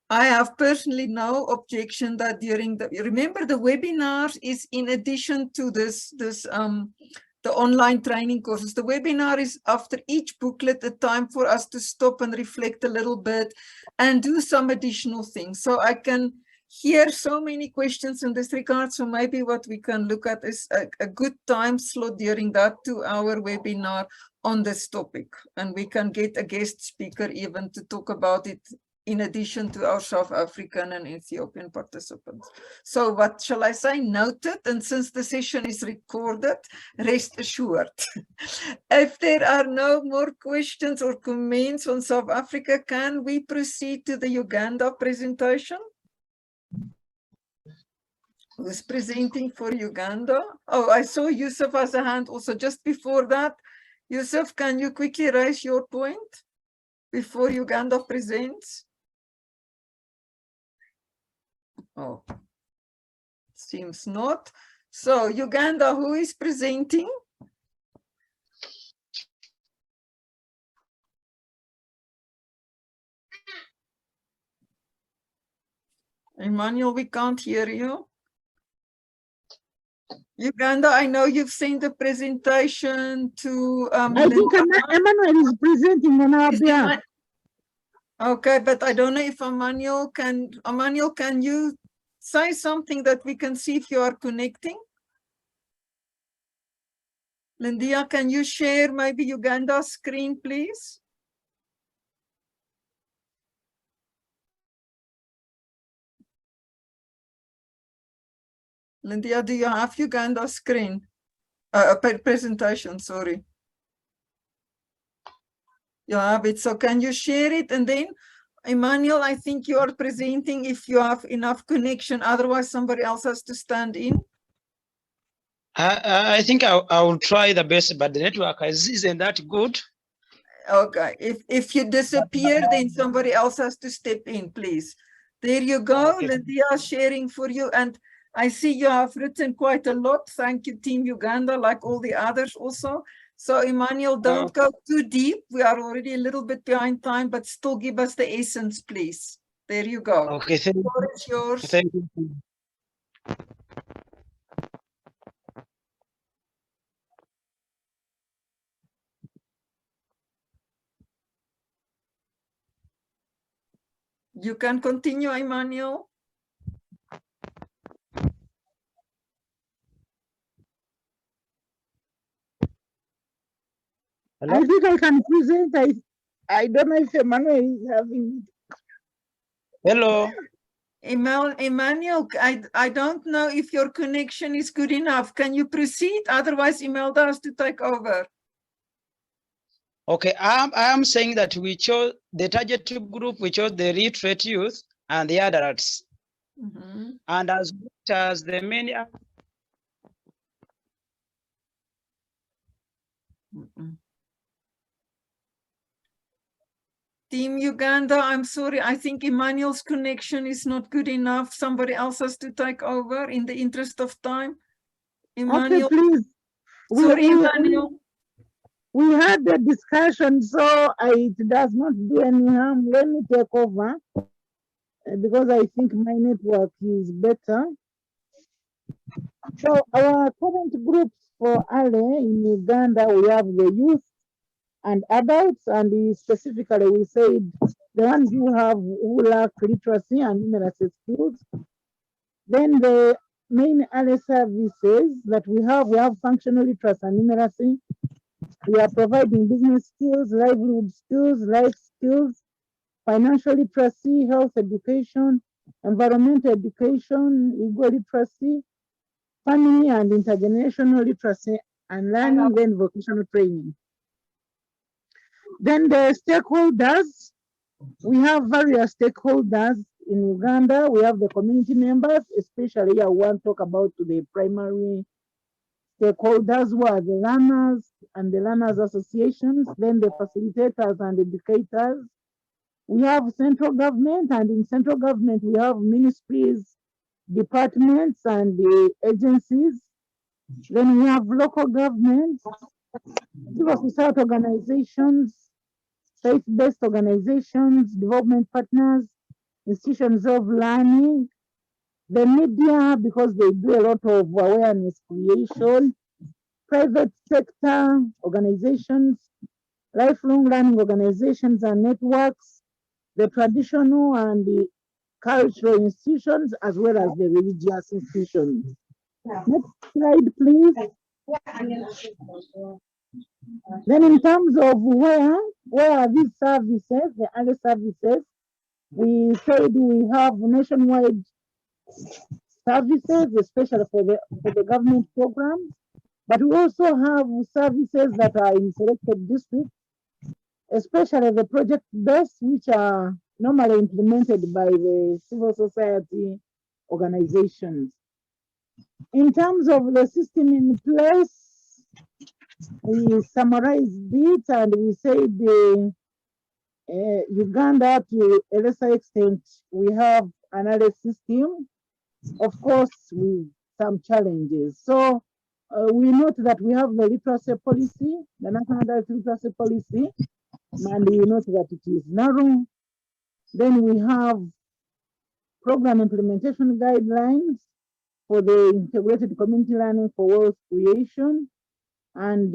I have personally no objection that during the, remember the webinars is in addition to the online training courses. The webinar is after each booklet a time for us to stop and reflect a little bit and do some additional things. So I can hear so many questions in this regard. So maybe what we can look at is a good time slot during that 2-hour webinar on this topic. And we can get a guest speaker even to talk about it in addition to our South African and Ethiopian participants. So what shall I say? Noted. And since the session is recorded, rest assured. If there are no more questions or comments on South Africa, can we proceed to the Uganda presentation? Who's presenting for Uganda? Oh, I saw Yusuf has a hand also. Just before that, Yusuf, can you quickly raise your point before Uganda presents? Oh, seems not. So Uganda, who is presenting? Emmanuel, we can't hear you. Uganda, I know you've seen the presentation to I think Emmanuel is presenting on our behalf. Okay, but I don't know if Emmanuel, can you say something that we can see if you are connecting? Lindia, can you share maybe Uganda's screen, please? Lindia, do you have Uganda's screen? Presentation, sorry. You have it, so can you share it? And then, Emmanuel, I think you are presenting if you have enough connection, otherwise somebody else has to stand in. I think I will try the best, but the network isn't that good. Okay, if you disappear, then somebody else has to step in, please. There you go, Okay. Lindia sharing for you. And I see you have written quite a lot. Thank you, Team Uganda, like all the others also. So Emmanuel, don't go too deep. We are already a little bit behind time, but still give us the essence, please. There you go. Okay, thank you. The floor is yours. Thank you. You can continue, Emmanuel. I think I can present. I don't know if Emmanuel is having it. Hello. Emmanuel, I don't know if your connection is good enough. Can you proceed? Otherwise, Imelda has to take over. Okay, I am saying that we chose the target group, we chose the literate youth and the adults. Mm-hmm. And as the main Team Uganda, I'm sorry. I think Emmanuel's connection is not good enough. Somebody else has to take over in the interest of time. Emmanuel, okay, please. Sorry, Emmanuel. We had the discussion, so it does not do any harm. Let me take over because I think my network is better. So our current groups for ALE in Uganda, we have the youth and adults, and specifically we said the ones who lack literacy and numeracy skills. Then the main ALE services that we have functional literacy and numeracy. We are providing business skills, livelihood skills, life skills, financial literacy, health education, environmental education, legal literacy, family and intergenerational literacy and learning, then vocational training. Then the stakeholders, we have various stakeholders in Uganda, we have the community members, especially I want to talk about the primary stakeholders who are the learners and the learners associations, then the facilitators and educators. We have central government, and in central government, we have ministries, departments, and the agencies. Then we have local governments, civil society organizations, faith-based organizations, development partners, institutions of learning, the media, because they do a lot of awareness creation, private sector organizations, lifelong learning organizations and networks, the traditional and the cultural institutions, as well as the religious institutions. Next slide, please. Then in terms of where are these services, the other services, we said we have nationwide services, especially for the government programs, but we also have services that are in selected districts, especially the project-based, which are normally implemented by the civil society organizations. In terms of the system in place, we summarized it and we said Uganda, to a lesser extent, we have another system, of course, with some challenges. So we note that we have the literacy policy, the National Adult Literacy Policy, and we note that it is narrow. Then we have program implementation guidelines for the integrated community learning for wealth creation. And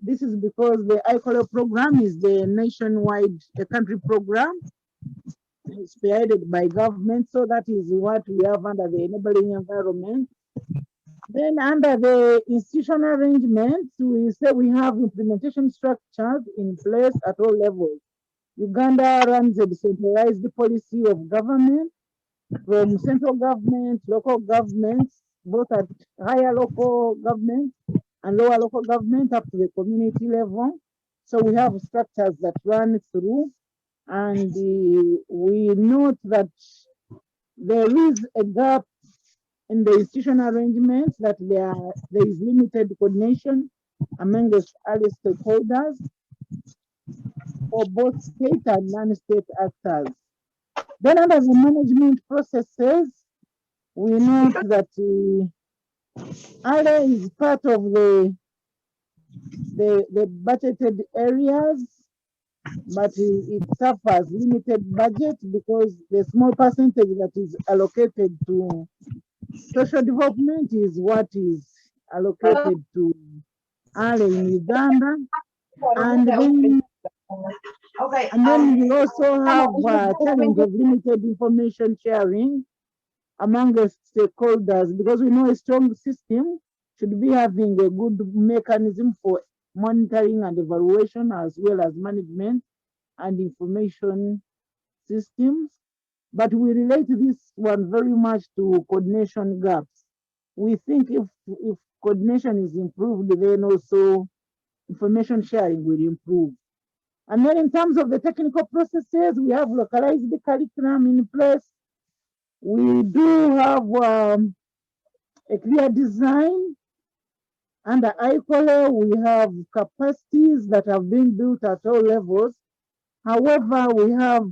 this is because the ICOLO program is the nationwide, the country program, spearheaded by government. So that is what we have under the enabling environment. Then under the institutional arrangements, we say we have implementation structures in place at all levels. Uganda runs a decentralized policy of government from central government, local governments, both at higher local government and lower local government up to the community level. So we have structures that run through, and we note that there is a gap in the institutional arrangements, that there is limited coordination among the early stakeholders for both state and non-state actors. Then under the management processes, we note that ALE is part of the budgeted areas, but it suffers limited budget because the small percentage that is allocated to social development is what is allocated to ALE in Uganda. And then we also have a challenge of limited information sharing among the stakeholders, because we know a strong system should be having a good mechanism for monitoring and evaluation, as well as management and information systems. But we relate this one very much to coordination gaps. We think if coordination is improved, then also information sharing will improve. And then in terms of the technical processes, we have localized the curriculum in place. We do have a clear design. Under ICOLO, we have capacities that have been built at all levels. However, we have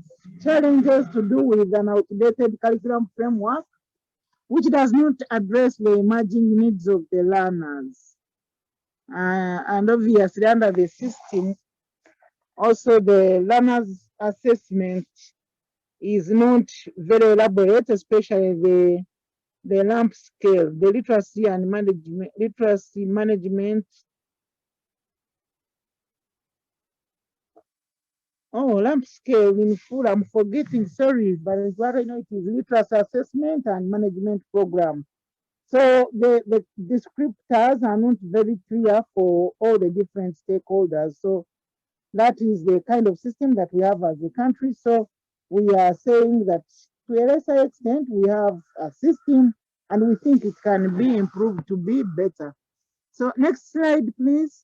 challenges to do with an outdated curriculum framework, which does not address the emerging needs of the learners. And obviously, under the system, also the learners' assessment is not very elaborate, especially the LAMP scale, the literacy management. Oh, LAMP scale in full, I'm forgetting, sorry, but what I know it is literacy assessment and management program. So the descriptors are not very clear for all the different stakeholders. So that is the kind of system that we have as a country. So we are saying that to a lesser extent, we have a system and we think it can be improved to be better. So next slide, please.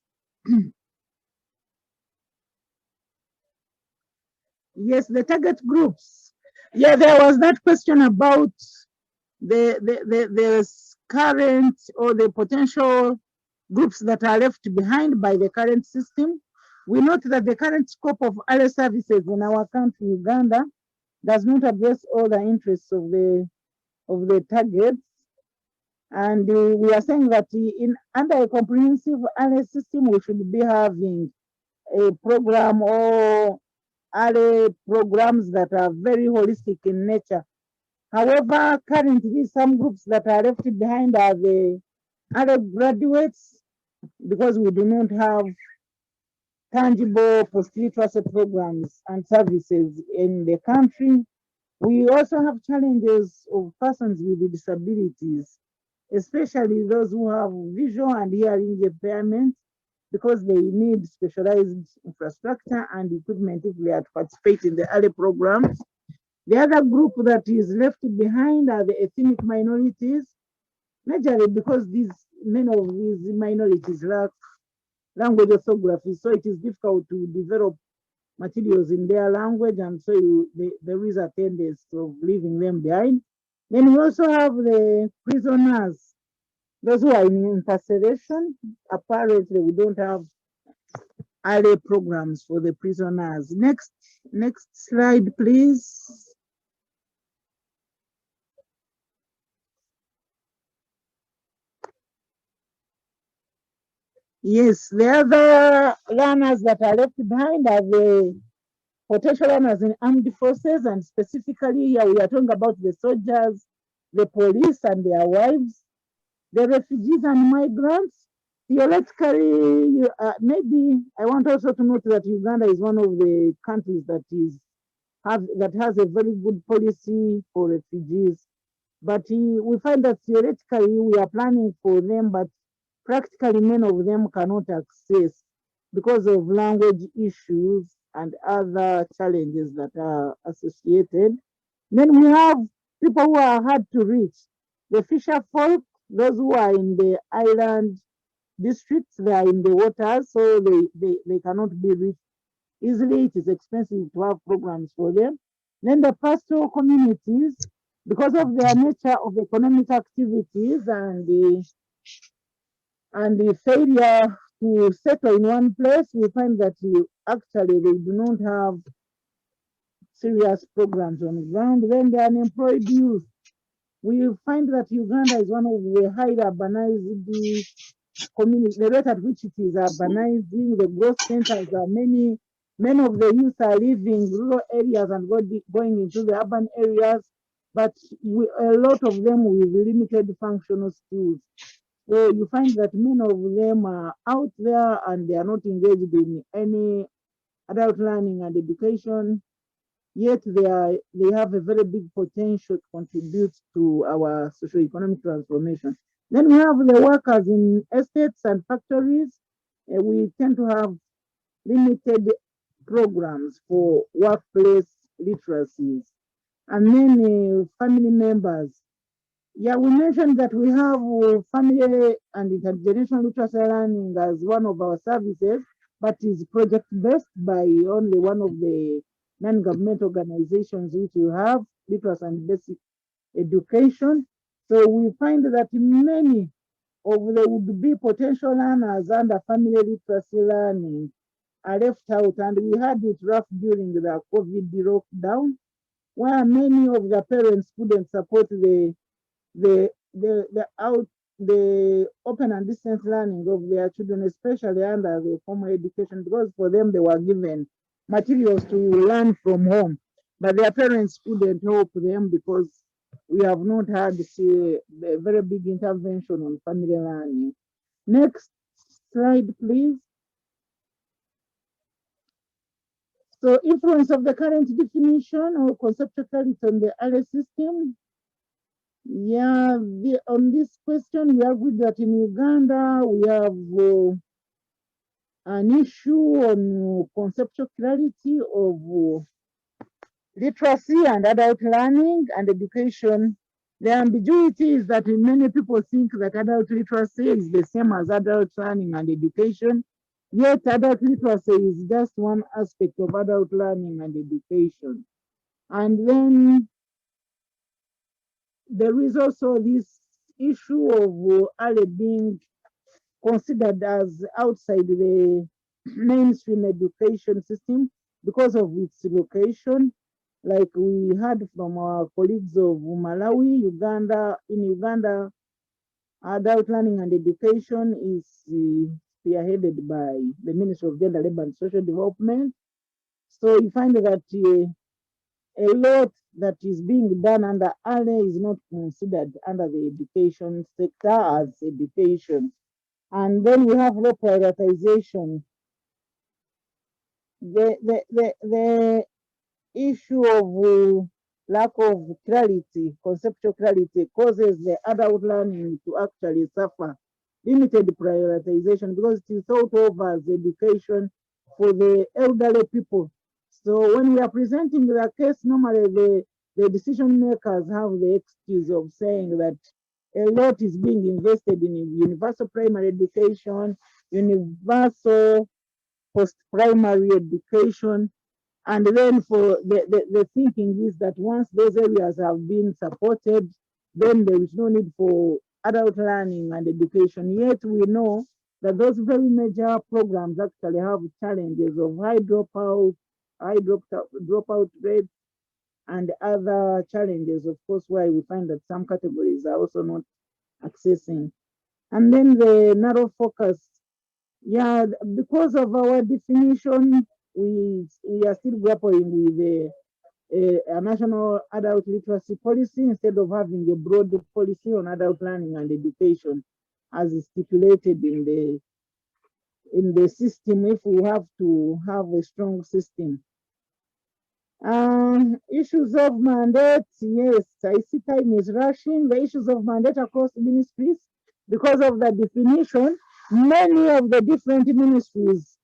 Yes, the target groups. Yeah, there was that question about the current or the potential groups that are left behind by the current system. We note that the current scope of other services in our country, Uganda, does not address all the interests of the targets. And we are saying that under a comprehensive ALE system, we should be having a program or ALE programs that are very holistic in nature. However, currently some groups that are left behind are the ALE graduates, because we do not have tangible post-literacy programs and services in the country. We also have challenges of persons with disabilities, especially those who have visual and hearing impairments, because they need specialized infrastructure and equipment if they are to participate in the early programs. The other group that is left behind are the ethnic minorities, majorly because many of these minorities lack language orthography, so it is difficult to develop materials in their language, and so there is a tendency of leaving them behind. Then we also have the prisoners, those who are in incarceration. Apparently, we don't have early programs for the prisoners. Next slide, please. Yes, the other learners that are left behind are the potential learners in armed forces, and specifically here we are talking about the soldiers, the police and their wives, the refugees and migrants. Theoretically, maybe I want also to note that Uganda is one of the countries that has a very good policy for refugees. But we find that theoretically we are planning for them, but practically many of them cannot access because of language issues and other challenges that are associated. Then we have people who are hard to reach. The fisher folk, those who are in the island districts, they are in the water, so they cannot be reached easily. It is expensive to have programs for them. Then the pastoral communities, because of their nature of economic activities and the failure to settle in one place, we find that actually they do not have serious programs on the ground. Then the unemployed youth, we find that Uganda is one of the highly urbanized communities. The rate at which it is urbanizing, the growth centers are many of the youth are leaving rural areas and going into the urban areas, but a lot of them with limited functional skills. So you find that many of them are out there and they are not engaged in any adult learning and education, yet they have a very big potential to contribute to our socio-economic transformation. Then we have the workers in estates and factories. We tend to have limited programs for workplace literacies. And then family members. Yeah, we mentioned that we have family and intergenerational literacy learning as one of our services, but is project-based by only one of the non-government organizations which we have, literacy and basic education. So we find that many of the would-be potential learners under family literacy learning are left out, and we had it rough during the COVID lockdown, where many of the parents couldn't support the open and distance learning of their children, especially under the formal education, because for them they were given materials to learn from home, but their parents couldn't help them because we have not had a very big intervention on family learning. Next slide, please. So influence of the current definition or conceptual clarity on the ALE system. Yeah, on this question, we agree that in Uganda, we have an issue on conceptual clarity of literacy and adult learning and education. The ambiguity is that many people think that adult literacy is the same as adult learning and education, yet adult literacy is just one aspect of adult learning and education. And then there is also this issue of ALE being considered as outside the mainstream education system because of its location. Like we heard from our colleagues of Malawi, Uganda. In Uganda, adult learning and education is spearheaded by the Ministry of Gender, Labour and Social Development. So you find that a lot that is being done under ALE is not considered under the education sector as education. And then we have low prioritization. The issue of lack of clarity, conceptual clarity, causes the adult learning to actually suffer. Limited prioritization because it is thought of as education for the elderly people. So when we are presenting the case, normally the decision makers have the excuse of saying that a lot is being invested in universal primary education, universal post-primary education, and then for the thinking is that once those areas have been supported, then there is no need for adult learning and education. Yet we know that those very major programs actually have challenges of high dropout rates, and other challenges, of course, why we find that some categories are also not accessing. And then the narrow focus, yeah, because of our definition, we are still grappling with a national adult literacy policy instead of having a broad policy on adult learning and education as stipulated in the system if we have to have a strong system. Issues of mandate, yes, I see time is rushing. The issues of mandate across ministries, because of the definition, many of the different ministries,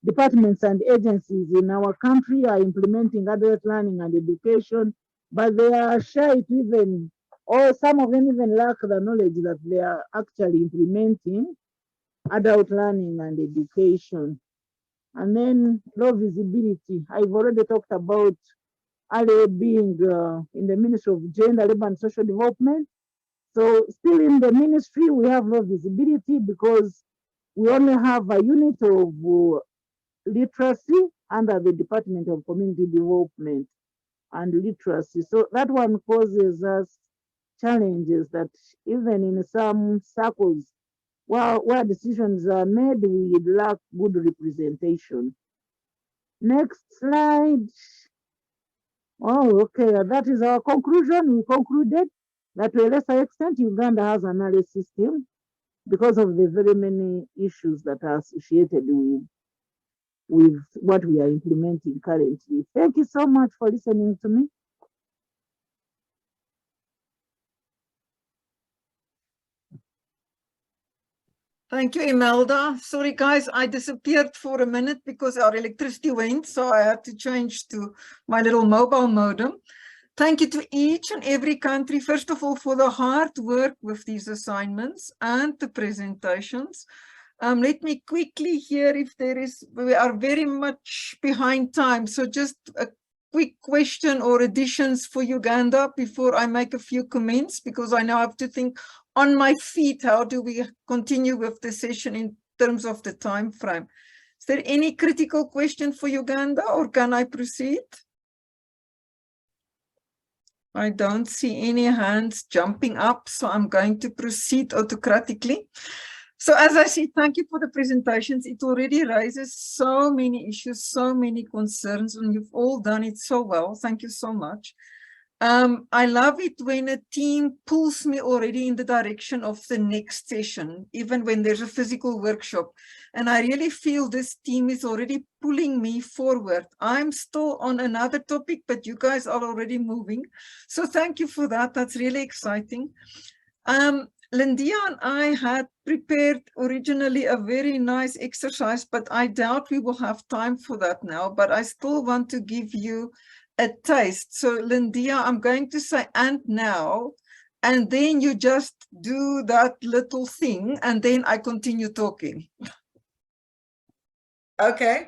departments and agencies in our country are implementing adult learning and education, but they are shy to even, or some of them even lack the knowledge that they are actually implementing adult learning and education. And then low visibility. I've already talked about ALE being in the Ministry of Gender, Labour and Social Development. So still in the ministry, we have no visibility because we only have a unit of literacy under the Department of Community Development and Literacy. So that one causes us challenges that even in some circles where decisions are made, we lack good representation. Next slide. Oh, okay, that is our conclusion. We concluded that to a lesser extent, Uganda has an ALE system because of the very many issues that are associated with what we are implementing currently. Thank you so much for listening to me. Thank you, Imelda. Sorry, guys, I disappeared for a minute because our electricity went, so I had to change to my little mobile modem. Thank you to each and every country, first of all, for the hard work with these assignments and the presentations. Let me quickly hear if there is, we are very much behind time, so just a quick question or additions for Uganda before I make a few comments, because I now have to think on my feet, how do we continue with the session in terms of the time frame? Is there any critical question for Uganda, or can I proceed? I don't see any hands jumping up, so I'm going to proceed autocratically. So as I said, thank you for the presentations. It already raises so many issues, so many concerns, and you've all done it so well. Thank you so much. I love it when a team pulls me already in the direction of the next session, even when there's a physical workshop. And I really feel this team is already pulling me forward. I'm still on another topic, but you guys are already moving. So thank you for that. That's really exciting. Lindia and I had prepared originally a very nice exercise, but I doubt we will have time for that now. But I still want to give you a taste. So Lindia, I'm going to say "and now," and then you just do that little thing, and then I continue talking. Okay.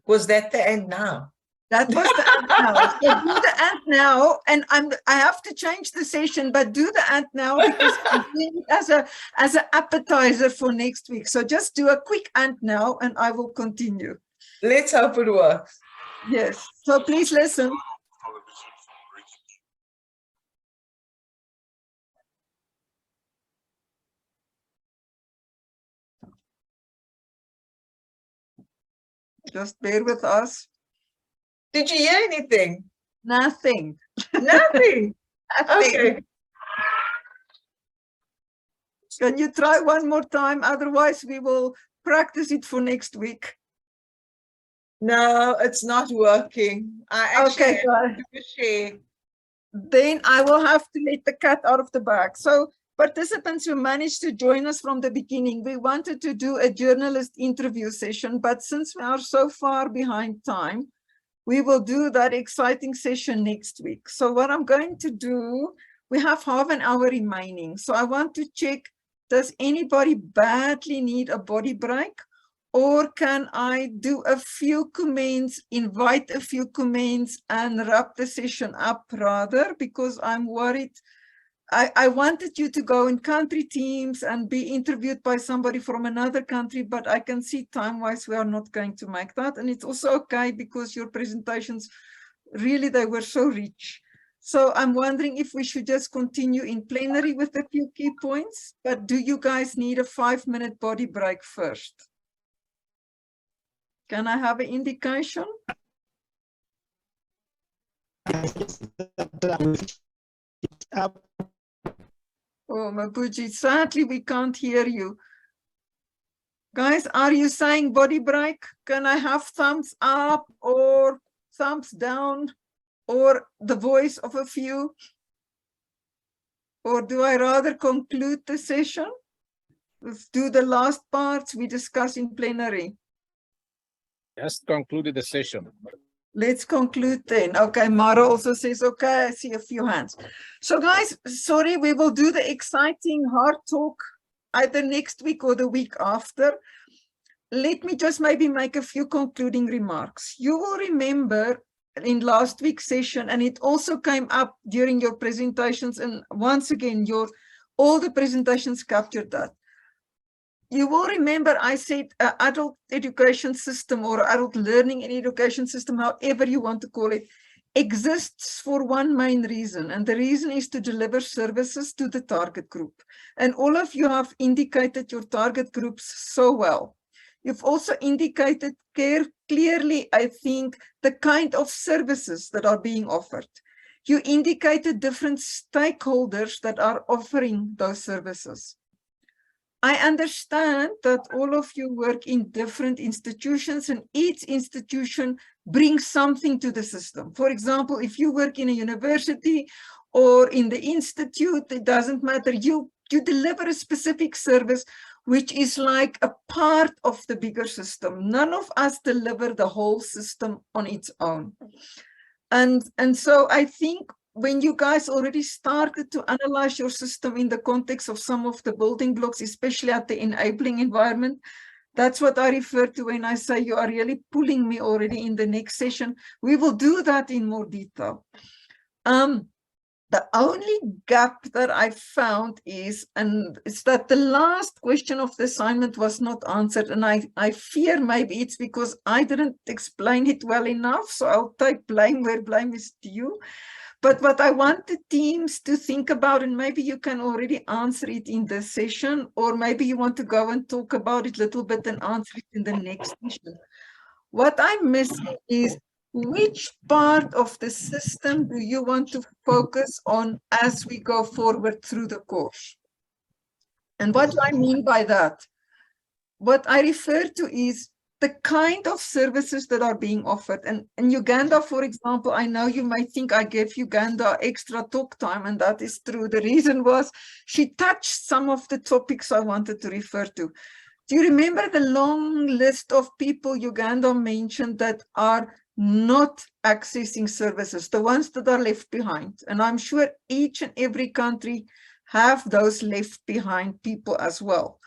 Was that the end now? That was the and now. So do the and now, and I have to change the session, but do the and now because I'm doing it as an appetizer for next week. So just do a quick and now, and I will continue. Let's hope it works. Yes. So please listen. Just bear with us. Did you hear anything? Nothing. Nothing. Okay. Can you try one more time? Otherwise, we will practice it for next week. No, it's not working. I actually have to do a share. Then I will have to let the cat out of the bag. So participants who managed to join us from the beginning, we wanted to do a journalist interview session, but since we are so far behind time, we will do that exciting session next week. So what I'm going to do, we have half an hour remaining. So I want to check, does anybody badly need a body break? Or can I do a few comments, invite a few comments and wrap the session up rather, because I'm worried. I wanted you to go in country teams and be interviewed by somebody from another country, but I can see time-wise we are not going to make that. And it's also okay because your presentations, really, they were so rich. So I'm wondering if we should just continue in plenary with a few key points, but do you guys need a 5-minute body break first? Can I have an indication? Oh, Mabuji, sadly, we can't hear you. Guys, are you saying body break? Can I have thumbs up or thumbs down or the voice of a few? Or do I rather conclude the session? Let's do the last parts we discuss in plenary. Just concluded the session. Let's conclude then. Okay, Mara also says, okay, I see a few hands. So guys, sorry, we will do the exciting hard talk either next week or the week after. Let me just maybe make a few concluding remarks. You will remember in last week's session, and it also came up during your presentations, and once again, all the presentations captured that. You will remember I said adult education system or adult learning and education system, however you want to call it, exists for one main reason. And the reason is to deliver services to the target group. And all of you have indicated your target groups so well. You've also indicated clearly, I think, the kind of services that are being offered. You indicated different stakeholders that are offering those services. I understand that all of you work in different institutions and each institution brings something to the system. For example, if you work in a university or in the institute, it doesn't matter. You deliver a specific service which is like a part of the bigger system. None of us deliver the whole system on its own. And so I think when you guys already started to analyze your system in the context of some of the building blocks, especially at the enabling environment, that's what I refer to when I say you are really pulling me already in the next session. We will do that in more detail. The only gap that I found is that the last question of the assignment was not answered. And I fear maybe it's because I didn't explain it well enough. So I'll take blame where blame is due. But what I want the teams to think about, and maybe you can already answer it in this session, or maybe you want to go and talk about it a little bit and answer it in the next session. What I'm missing is which part of the system do you want to focus on as we go forward through the course? And what do I mean by that? What I refer to is the kind of services that are being offered. And in Uganda, for example, I know you may think I gave Uganda extra talk time, and that is true. The reason was she touched some of the topics I wanted to refer to. Do you remember the long list of people Uganda mentioned that are not accessing services, the ones that are left behind? And I'm sure each and every country have those left behind people as well,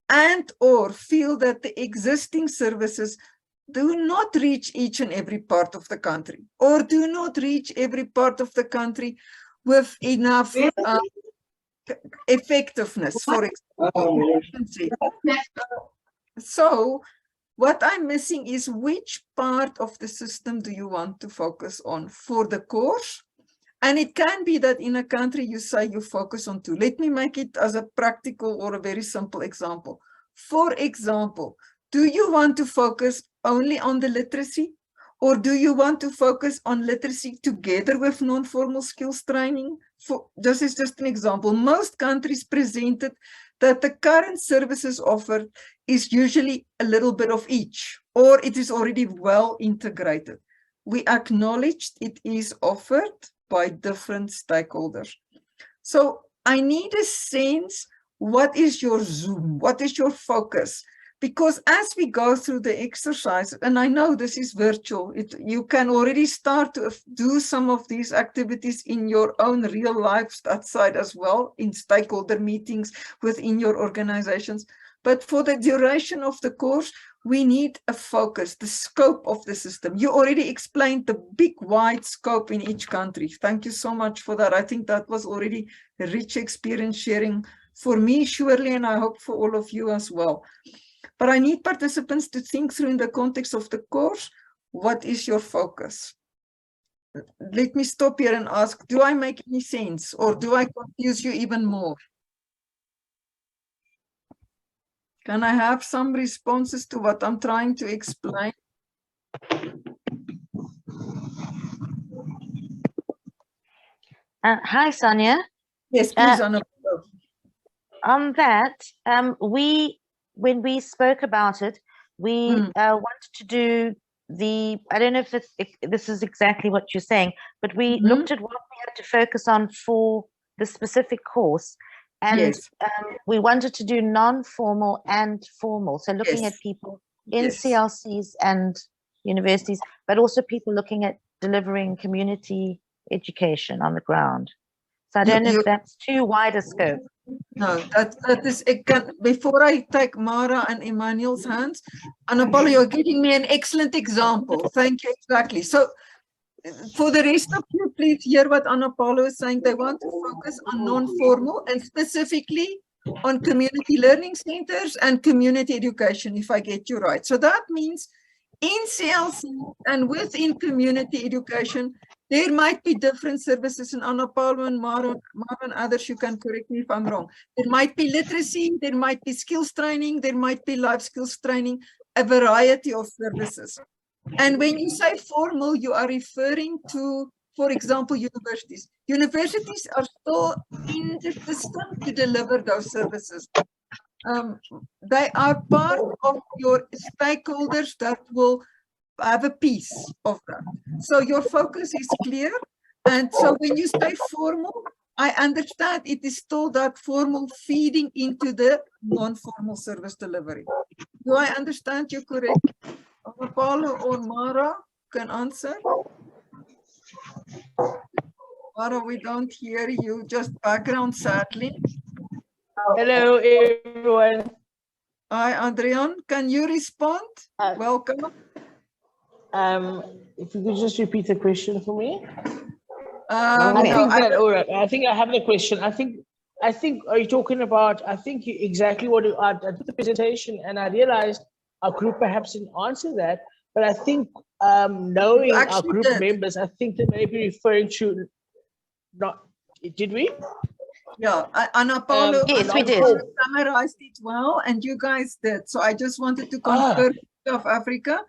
and or feel that the existing services do not reach each and every part of the country, or do not reach every part of the country with enough effectiveness, for example. So what I'm missing is which part of the system do you want to focus on for the course? And it can be that in a country you say you focus on two. Let me make it as a practical or a very simple example. For example, do you want to focus only on the literacy? Or do you want to focus on literacy together with non-formal skills training? This is just an example. Most countries presented that the current services offered is usually a little bit of each, or it is already well integrated. We acknowledged it is offered by different stakeholders. So I need a sense, what is your zoom? What is your focus? Because as we go through the exercise, and I know this is virtual, you can already start to do some of these activities in your own real lives outside as well, in stakeholder meetings within your organizations. But for the duration of the course, we need a focus, the scope of the system. You already explained the big, wide scope in each country. Thank you so much for that. I think that was already a rich experience sharing for me, surely, and I hope for all of you as well. But I need participants to think through in the context of the course, what is your focus? Let me stop here and ask, do I make any sense, or do I confuse you even more? Can I have some responses to what I'm trying to explain? Hi, Sonia. Yes, please, Anna. On that, when we spoke about it, we wanted to do I don't know if this is exactly what you're saying, but we looked at what we had to focus on for the specific course. And we wanted to do non-formal and formal. So looking at people in CLCs and universities, but also people looking at delivering community education on the ground. So I don't know if that's too wide a scope. No, that is, before I take Mara and Emmanuel's hands, Anna Paula, you're giving me an excellent example. Thank you, exactly. So for the rest of you, please hear what Anna Paula is saying. They want to focus on non-formal and specifically on community learning centers and community education, if I get you right. So that means in CLC and within community education, there might be different services, and Anna Paula and Mara and others, you can correct me if I'm wrong. There might be literacy, there might be skills training, there might be life skills training, a variety of services. And when you say formal, you are referring to, for example, universities. Universities are still in the system to deliver those services. They are part of your stakeholders that will have a piece of that. So your focus is clear. And so when you say formal, I understand it is still that formal feeding into the non-formal service delivery. Do I understand you correctly? Paulo or Mara can answer. Mara, we don't hear you, just background sadly. Hello, everyone. Hi, Adrian. Can you respond? Welcome. If you could just repeat the question for me. All right. I think I have the question. I think are you talking about, exactly what I did the presentation and I realized our group perhaps didn't answer that, but I think knowing our group members, I think they may be referring to did we? Yeah, Anna Paula, yes, we did. Summarized it well, and you guys did. So I just wanted to confirm South Africa.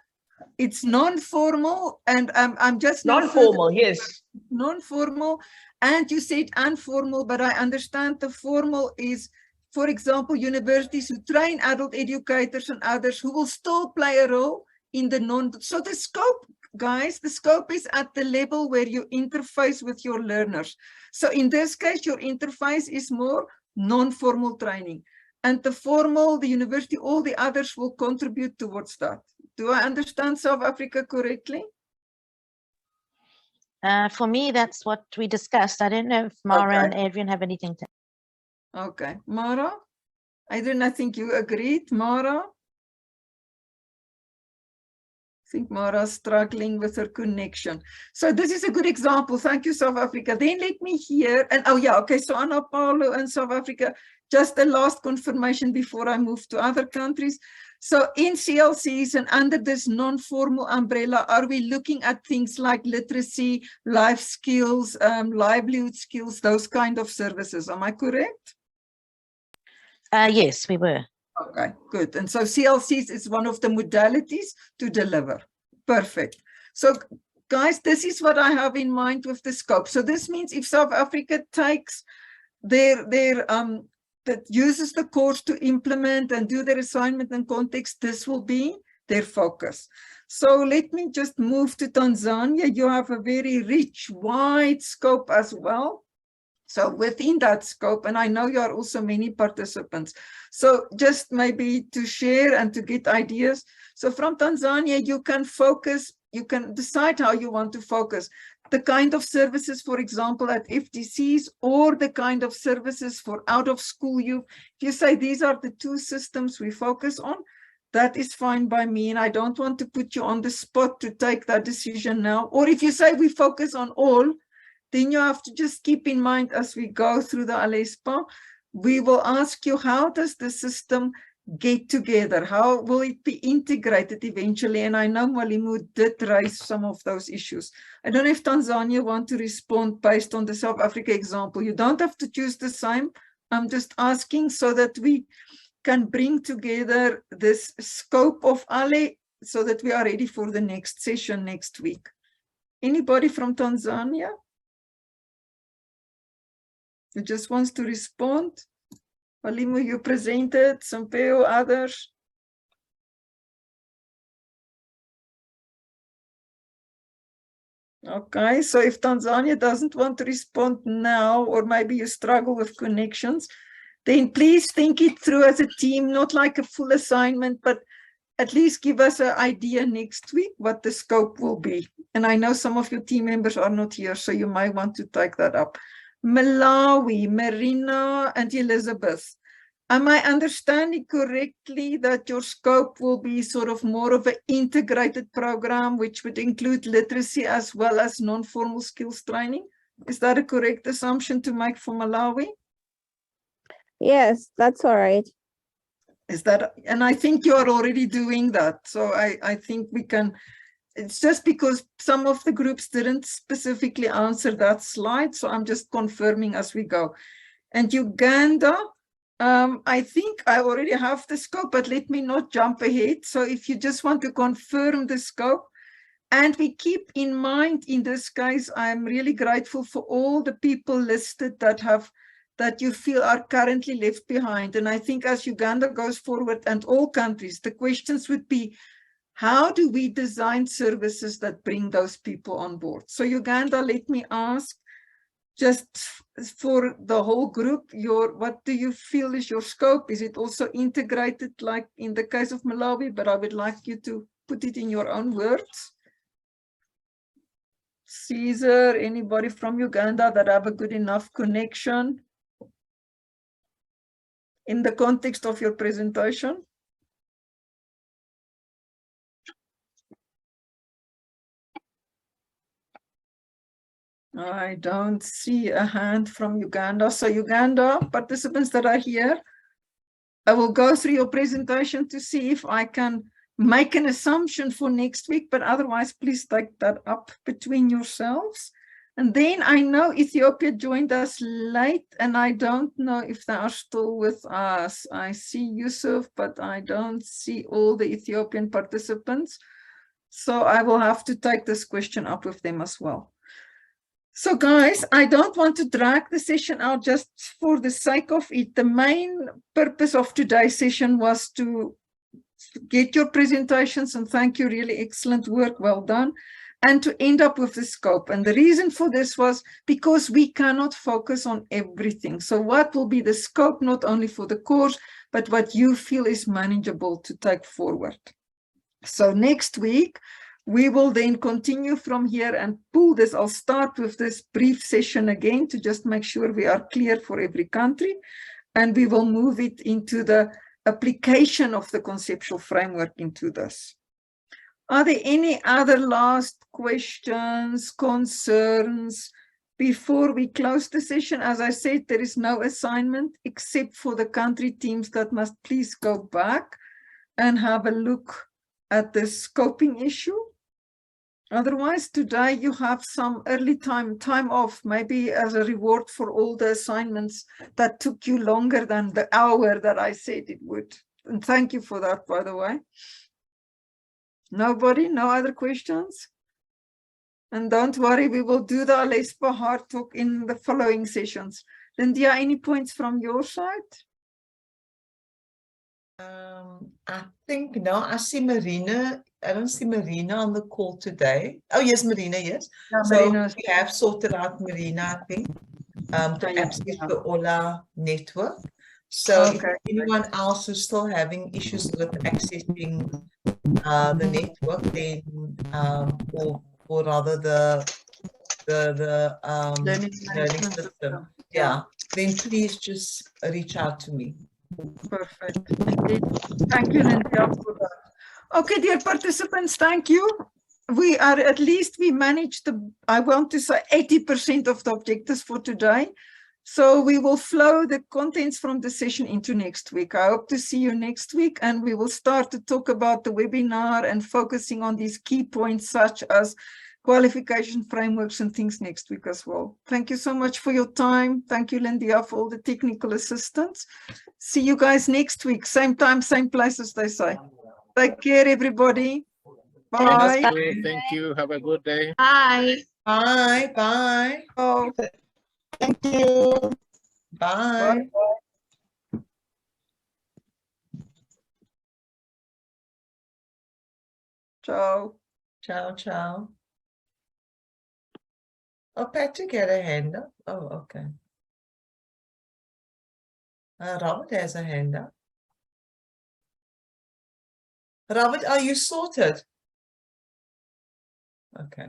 It's non-formal, and I'm just non-formal. Yes, non-formal, and you said informal, but I understand the formal is, for example, universities who train adult educators and others who will still play a role in the so the scope, guys, the scope is at the level where you interface with your learners. So in this case, your interface is more non-formal training, and the formal, the university, all the others will contribute towards that. Do I understand South Africa correctly? For me, that's what we discussed. I don't know if Mara and Adrian have anything to. Okay, Mara, Adrian, I think you agreed. Mara? think Mara's struggling with her connection. So this is a good example. Thank you, South Africa. Then let me hear, and oh yeah, okay, so Ana Paulo and South Africa, just a last confirmation before I move to other countries. So in CLCs and under this non-formal umbrella, are we looking at things like literacy, life skills, livelihood skills, those kind of services? Am I correct? Yes, we were. Okay, good. And so CLCs is one of the modalities to deliver. Perfect. So guys, this is what I have in mind with the scope. So this means if South Africa takes that uses the course to implement and do their assignment and context, this will be their focus. So let me just move to Tanzania. You have a very rich, wide scope as well. So within that scope, and I know you are also many participants. So just maybe to share and to get ideas. So from Tanzania, you can focus, you can decide how you want to focus. The kind of services, for example, at FTCs, or the kind of services for out of school youth. If you say these are the two systems we focus on, that is fine by me. And I don't want to put you on the spot to take that decision now. Or if you say we focus on all, then you have to just keep in mind as we go through the ALESBA, we will ask you, how does the system get together? How will it be integrated eventually? And I know Mwalimu did raise some of those issues. I don't know if Tanzania want to respond based on the South Africa example. You don't have to choose the same. I'm just asking so that we can bring together this scope of ALE so that we are ready for the next session next week. Anybody from Tanzania who just wants to respond? Mwalimu, you presented, Sampeo, others. Okay, so if Tanzania doesn't want to respond now, or maybe you struggle with connections, then please think it through as a team, not like a full assignment, but at least give us an idea next week what the scope will be. And I know some of your team members are not here, so you might want to take that up. Malawi, Marina, and Elizabeth. Am I understanding correctly that your scope will be sort of more of an integrated program, which would include literacy as well as non-formal skills training? Is that a correct assumption to make for Malawi? Yes, that's all right. Is that, and I think you are already doing that. So I think we can, it's just because some of the groups didn't specifically answer that slide. So I'm just confirming as we go. And Uganda, I think I already have the scope, but let me not jump ahead. So if you just want to confirm the scope, and we keep in mind in this case, I'm really grateful for all the people listed that you feel are currently left behind. And I think as Uganda goes forward and all countries, the questions would be, how do we design services that bring those people on board? So Uganda, let me ask, just for the whole group, what do you feel is your scope? Is it also integrated like in the case of Malawi? But I would like you to put it in your own words. Caesar, anybody from Uganda that have a good enough connection in the context of your presentation? I don't see a hand from Uganda. So Uganda participants that are here, I will go through your presentation to see if I can make an assumption for next week, but otherwise please take that up between yourselves. And then I know Ethiopia joined us late, and I don't know if they are still with us. I see Yusuf, but I don't see all the Ethiopian participants. So I will have to take this question up with them as well. So guys, I don't want to drag the session out just for the sake of it. The main purpose of today's session was to get your presentations, and thank you, really excellent work, well done, and to end up with the scope. And the reason for this was because we cannot focus on everything. So what will be the scope, not only for the course, but what you feel is manageable to take forward. So next week, we will then continue from here and pull this. I'll start with this brief session again to just make sure we are clear for every country. And we will move it into the application of the conceptual framework into this. Are there any other last questions, concerns before we close the session? As I said, there is no assignment except for the country teams that must please go back and have a look at the scoping issue. Otherwise, today you have some early time off, maybe as a reward for all the assignments that took you longer than the hour that I said it would. And thank you for that, by the way. Nobody? No other questions? And don't worry, we will do the ALESBA hard talk in the following sessions. Lindia, any points from your side? I think no, I see Marina. I don't see Marina on the call today. Oh, yes, Marina, yes. Yeah, So Marina's- we have sorted out Marina, I think, to access the Ola network. So if anyone else who's still having issues with accessing the network, then or rather the learning system, yeah, then please just reach out to me. Perfect. Indeed. Thank you, Lindia, for that. Okay, dear participants, thank you. We are at least, we managed I want to say 80% of the objectives for today. So we will flow the contents from the session into next week. I hope to see you next week, and we will start to talk about the webinar and focusing on these key points such as qualification frameworks and things next week as well. Thank you so much for your time. Thank you, Lindia, for all the technical assistance. See you guys next week. Same time, same place, as they say. Take care, everybody. Bye. Thank you. Have a good day. Bye. Bye. Bye. Oh, Thank you. Bye. ciao. Ciao, ciao. Oh, Patrick had a hand up. Oh, okay. Robert has a hand up. Robert, are you sorted? Okay.